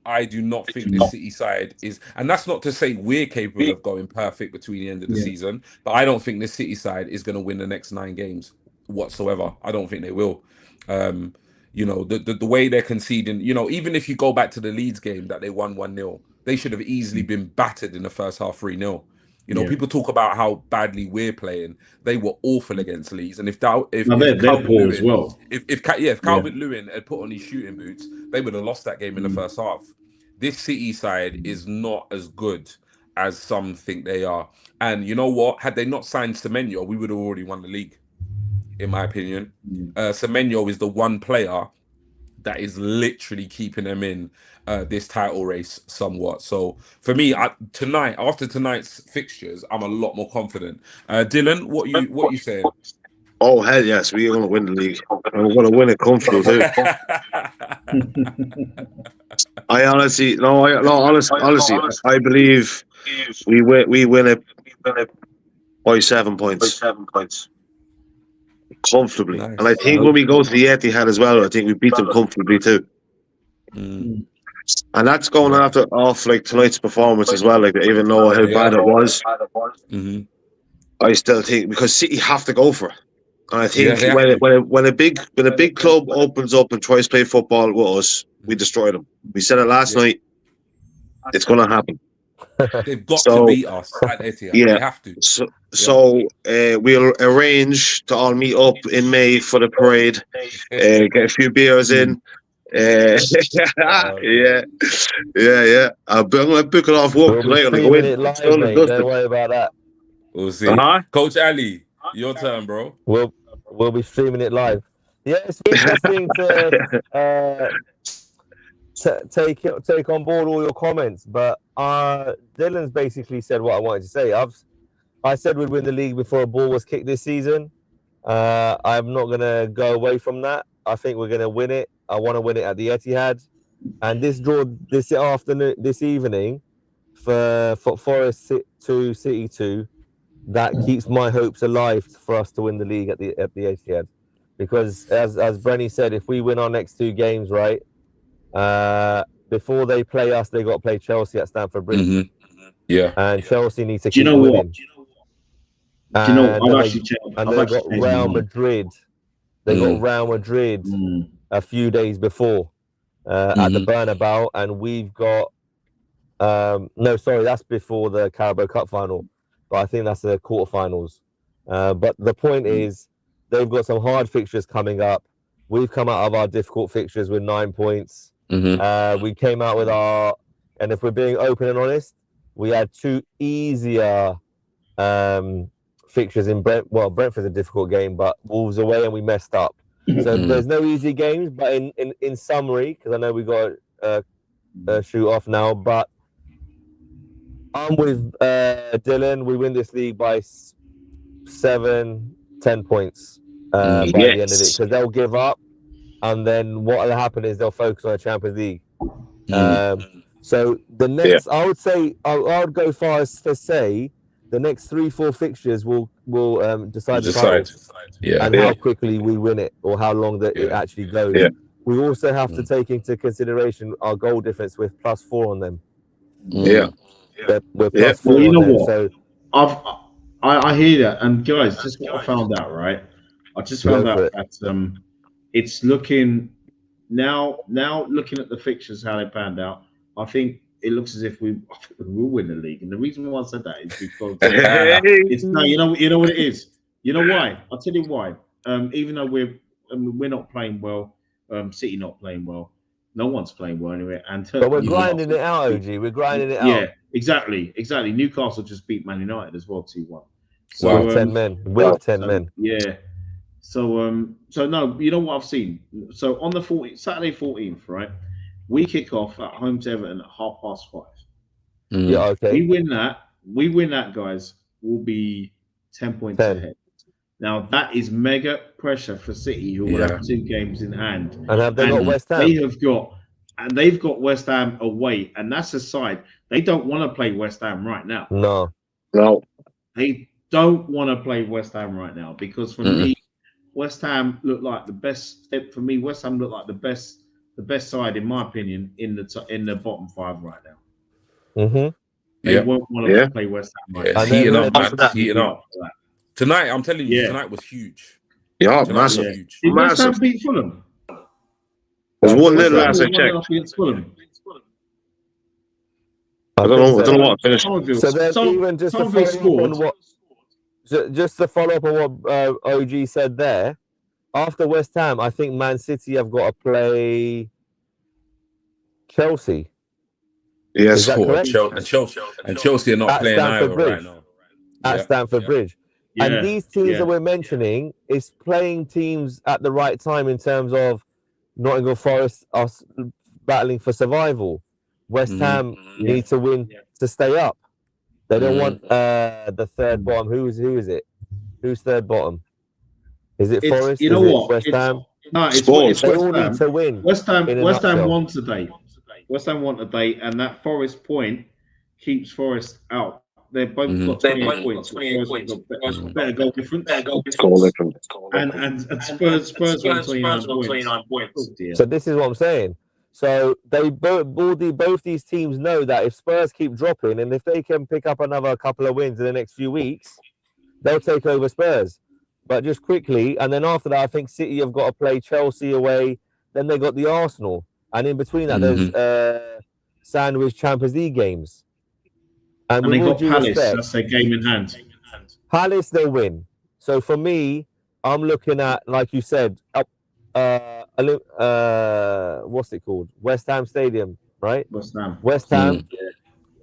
B: I do not think this City side is, and that's not to say we're capable of going perfect between the end of the
D: Yeah.
B: season, but I don't think this City side is going to win the next 9 games whatsoever. I don't think they will. You know, the way they're conceding, you know, even if you go back to the Leeds game that they won 1-0, they should have easily been battered in the first half 3-0. You know,
D: Yeah.
B: people talk about how badly we're playing. They were awful against Leeds, and if
D: No, they're
B: Calvert
D: poor as
B: Lewin,
D: well.
B: if Calvert Lewin had put on his shooting boots, they would have lost that game in the first half. This City side is not as good as some think they are. And you know what? Had they not signed Semenyo, we would have already won the league, in my opinion. Semenyo is the one player that is literally keeping them in this title race somewhat. So for me, after tonight's fixtures, I'm a lot more confident. Dylan, what you saying?
C: Oh hell yes, we are going to win the league, and we're going to win it comfortable too. I honestly, no, honestly, I believe we win it by 7 points comfortably, and I
B: Nice.
C: think when we go to the Etihad as well, I think we beat them comfortably too.
B: Mm.
C: And that's going
B: Yeah.
C: off like tonight's performance as well. Like even though how bad it was,
B: Mm-hmm.
C: I still think because City have to go for it. And I
B: Yeah,
C: think
B: they have to.
C: when a big club opens up and tries to play football with us, we destroy them. We said it last
B: Yeah.
C: night. It's going to happen.
B: They've got to
C: So
B: beat us at Etihad.
C: yeah,
B: They have to.
C: so we'll arrange to all meet up in May for the parade. Get a few beers in. Yeah. I'm gonna book it off work
A: We'll be
C: tonight. I'm gonna go
A: streaming
C: in.
A: it
C: It's
A: live,
C: done and
A: mate. Don't
C: dusted.
A: worry about that.
B: We'll see. Coach Ali, your turn, bro.
A: We'll be streaming it live. Yeah, it's interesting to take on board all your comments, but Dylan's basically said what I wanted to say. I said we'd win the league before a ball was kicked this season. I'm not gonna go away from that. I think we're gonna win it. I want to win it at the Etihad, and this draw this evening for Forest 2 City 2, that keeps my hopes alive for us to win the league at the Etihad, because as Brenny said, if we win our next 2 games, right, before they play us, they got to play Chelsea at Stamford Bridge.
B: Mm-hmm. Yeah,
A: and Chelsea need to
D: Do you
A: keep
D: know what?
A: winning.
D: Do you know?
A: And
D: I've actually checked.
A: and
D: I've
A: they
D: actually
A: got
D: changed my
A: Real
D: mind.
A: Madrid. They got Real Madrid a few days before at the Bernabeu, and we've got no, sorry, that's before the Carabao Cup final, but I think that's the quarterfinals. But the point is, they've got some hard fixtures coming up. We've come out of our difficult fixtures with 9 points. We came out with and if we're being open and honest, we had 2 easier fixtures in Brentford's a difficult game, but Wolves away, and we messed up. So there's no easy games, but in summary, because I know we got a shoot off now, but I'm with Dylan. We win this league by 7-10 points by the end of it, because they'll give up, and then what will happen is they'll focus on the Champions League. So the next, I would say, I would go far as to say the next 3-4 fixtures will decide the title, and how quickly we win it, or how long that it actually goes. We also have to take into consideration our goal difference with +4 on them. We're +4
D: Well, you
A: on
D: know
A: them.
D: what?
A: So
D: I hear that, and guys, just what I found out, right? I just found out that it's looking now looking at the fixtures, how they panned out. I think it looks as if we will win the league, and the reason why I said that is because it's no, you know what it is. You know why? I'll tell you why. Even though we're not playing well, City not playing well, no one's playing well anyway.
A: But we're grinding it out, OG. We're grinding it out.
D: Yeah, exactly. Newcastle just beat Man United as well, 2-1.
A: So with 10 men. With 10 men.
D: Yeah. So no, you know what I've seen. So on the Saturday 14th, right? We kick off at home to Everton at 5:30.
A: Yeah, okay.
D: We win that, guys. We'll be 10 points ahead. Now that is mega pressure for City, who will have 2 games in hand.
A: And have they got West Ham?
D: They've got West Ham away, and that's a side. They don't want to play West Ham right now.
A: No.
D: They don't want to play West Ham right now, because for me, West Ham look like the best. For me, West Ham look like the best side, in my opinion, in the bottom 5 right now. They won't want to play West Ham right now.
B: Heating up, man. Heating up. Tonight, I'm telling you, tonight was huge.
C: Yeah, massive.
D: Huge. Did West Ham beat Fulham?
C: There's one little last I checked. I don't know what I finished.
A: So then, even just to follow up on what OG said there, after West Ham, I think Man City have got to play Chelsea.
C: Yes,
A: is that correct?
B: And Chelsea are not playing either right now.
A: At Stamford Bridge. And these teams that we're mentioning is playing teams at the right time in terms of Nottingham Forest us battling for survival. West Ham need to win to stay up. They don't want the third bottom. Who is it? Who's third bottom? Is it Forest?
D: You know what?
A: West Ham?
D: No, it's
A: they all need to win.
D: West Ham won today. West Ham won today, and that Forest point keeps Forest out. They've both got 28 points. Better goal difference. And Spurs got 29 points. Oh,
A: so this is what I'm saying. So they both these teams know that if Spurs keep dropping, and if they can pick up another couple of wins in the next few weeks, they'll take over Spurs. But just quickly, and then after that, I think City have got to play Chelsea away. Then they got the Arsenal, and in between that, there's sandwich Champions League games.
D: And they got Palace. That's their game in hand.
A: Palace, they'll win. So for me, I'm looking at, like you said, what's it called? West Ham Stadium, right? West Ham.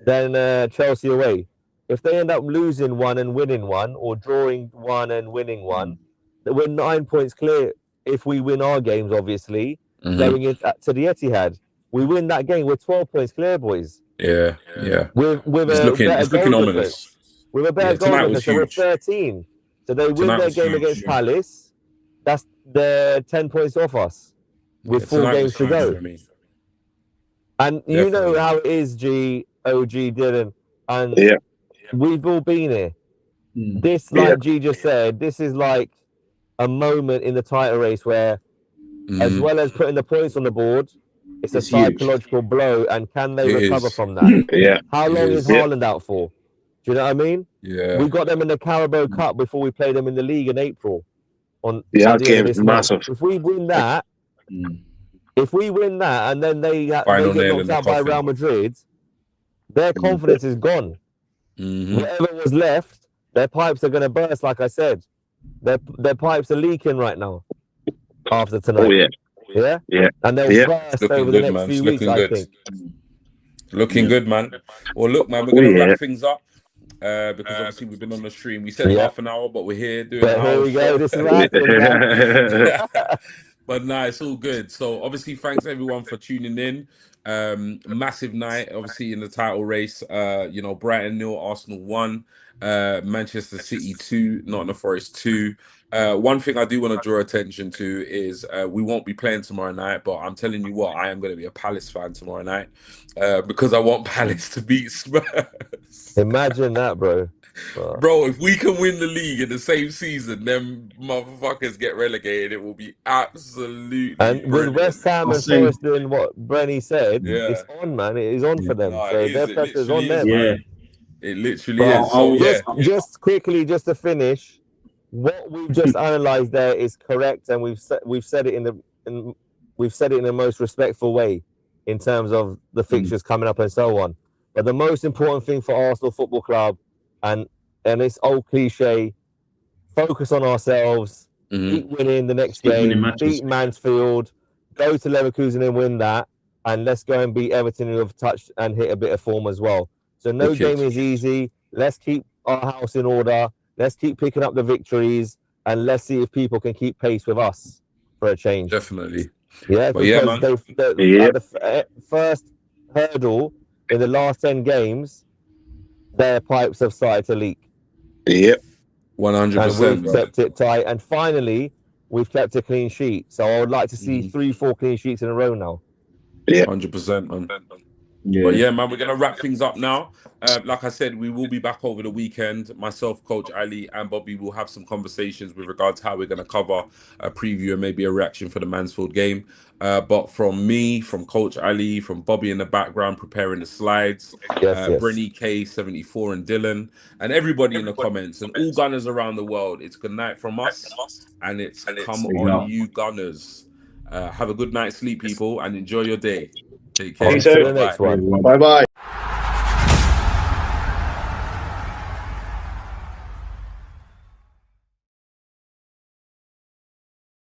A: Then Chelsea away. If they end up losing one and winning one, or drawing one and winning one, we're 9 points clear. If we win our games, obviously, going into the Etihad, we win that game. We're 12 points clear, boys.
B: Yeah.
A: With
B: It's
A: a
B: looking
A: better goal
B: ominous.
A: difference. With a better goal
B: tonight was
A: difference, so we're
B: huge.
A: 13. So they win
B: Tonight
A: their
B: was
A: game
B: huge.
A: against Palace. They're 10 points off us with 4
B: tonight
A: games
B: was
A: to
B: huge
A: go.
B: for me.
A: And you know
B: Definitely.
A: how it is, OG, Dylan, and
C: Yeah.
A: we've all been here. This, like G just said, this is like a moment in the title race where, as well as putting the points on the board, it's a
D: It's huge.
A: psychological blow. And can they
B: It
A: recover
B: is.
A: from that?
C: Yeah.
A: How
B: It
A: long
B: is.
A: is Haaland out for? Do you know what I mean?
B: Yeah.
A: We got them in the Carabao Cup before we played them in the league in April. At
C: That
A: the end
C: game
A: of
C: is
A: this month.
C: massive.
A: If we win that, and then they
B: Final
A: get
B: nail in
A: knocked
B: the
A: out by
B: coffin.
A: Real Madrid, their confidence is gone. Whatever was left, their pipes are going to burst. Like I said, their pipes are leaking right now. After tonight,
C: Oh yeah.
A: Yeah, and they'll
C: Yeah.
A: burst
B: Looking
A: over the
B: good,
A: next
B: man.
A: few
B: It's
A: weeks.
B: looking
A: I
B: good.
A: think.
B: Looking good, man. Well, look, man, we're
C: Oh,
B: gonna
C: yeah.
B: wrap things up because obviously we've been on the stream. We said
A: Yeah.
B: half an hour, but we're here doing
A: But
B: an
A: here
B: hour
A: we go.
B: show.
A: This is what happens, man.
B: But nah, it's all good. So obviously, thanks everyone for tuning in. Massive night, obviously in the title race. Brighton 0, Arsenal 1, Manchester City 2, Nottingham Forest 2. One thing I do want to draw attention to is we won't be playing tomorrow night, but I'm telling you what, I am going to be a Palace fan tomorrow night because I want Palace to beat Spurs.
A: Imagine that, bro.
B: Bro, if we can win the league in the same season, then motherfuckers get relegated. It will be absolutely
A: And with
B: brilliant.
A: West Ham and Forest doing what Brenny said, it's on, man. It is on for them.
B: No,
A: So
B: it is.
A: their
B: It
A: pressure is
B: literally
A: on
B: is,
A: them.
B: man. It literally
A: But
B: is. So
A: just quickly, just to finish, what we've just analysed there is correct, and we've said it in the most respectful way in terms of the fixtures coming up and so on. But the most important thing for Arsenal Football Club, and it's old cliche, focus on ourselves, keep winning the next game, beat Mansfield, go to Leverkusen and win that, and let's go and beat Everton, who have touched and hit a bit of form as well. So no game is easy. Let's keep our house in order. Let's keep picking up the victories, and let's see if people can keep pace with us for a change.
B: Definitely.
A: Yeah,
B: But
A: because
B: man.
A: at the first hurdle in the last 10 games, their pipes have started to leak.
C: Yep.
B: 100%.
A: And we've kept it tight. And finally, we've kept a clean sheet. So I would like to see 3-4 clean sheets in a row now.
C: Yeah.
B: 100%, man. But yeah, man, we're going to wrap things up now. Like I said, we will be back over the weekend. Myself, Coach Ali, and Bobby will have some conversations with regards to how we're going to cover a preview and maybe a reaction for the Mansfield game. But from me, from Coach Ali, from Bobby in the background preparing the slides, Brenny K74 and Dylan, and everybody in the comments, and all Gunners around the world, it's good night from us, and it's come on you Gunners. Have a good night's sleep, people, and enjoy your day. Take care.
A: On to the next one.
C: Bye-bye.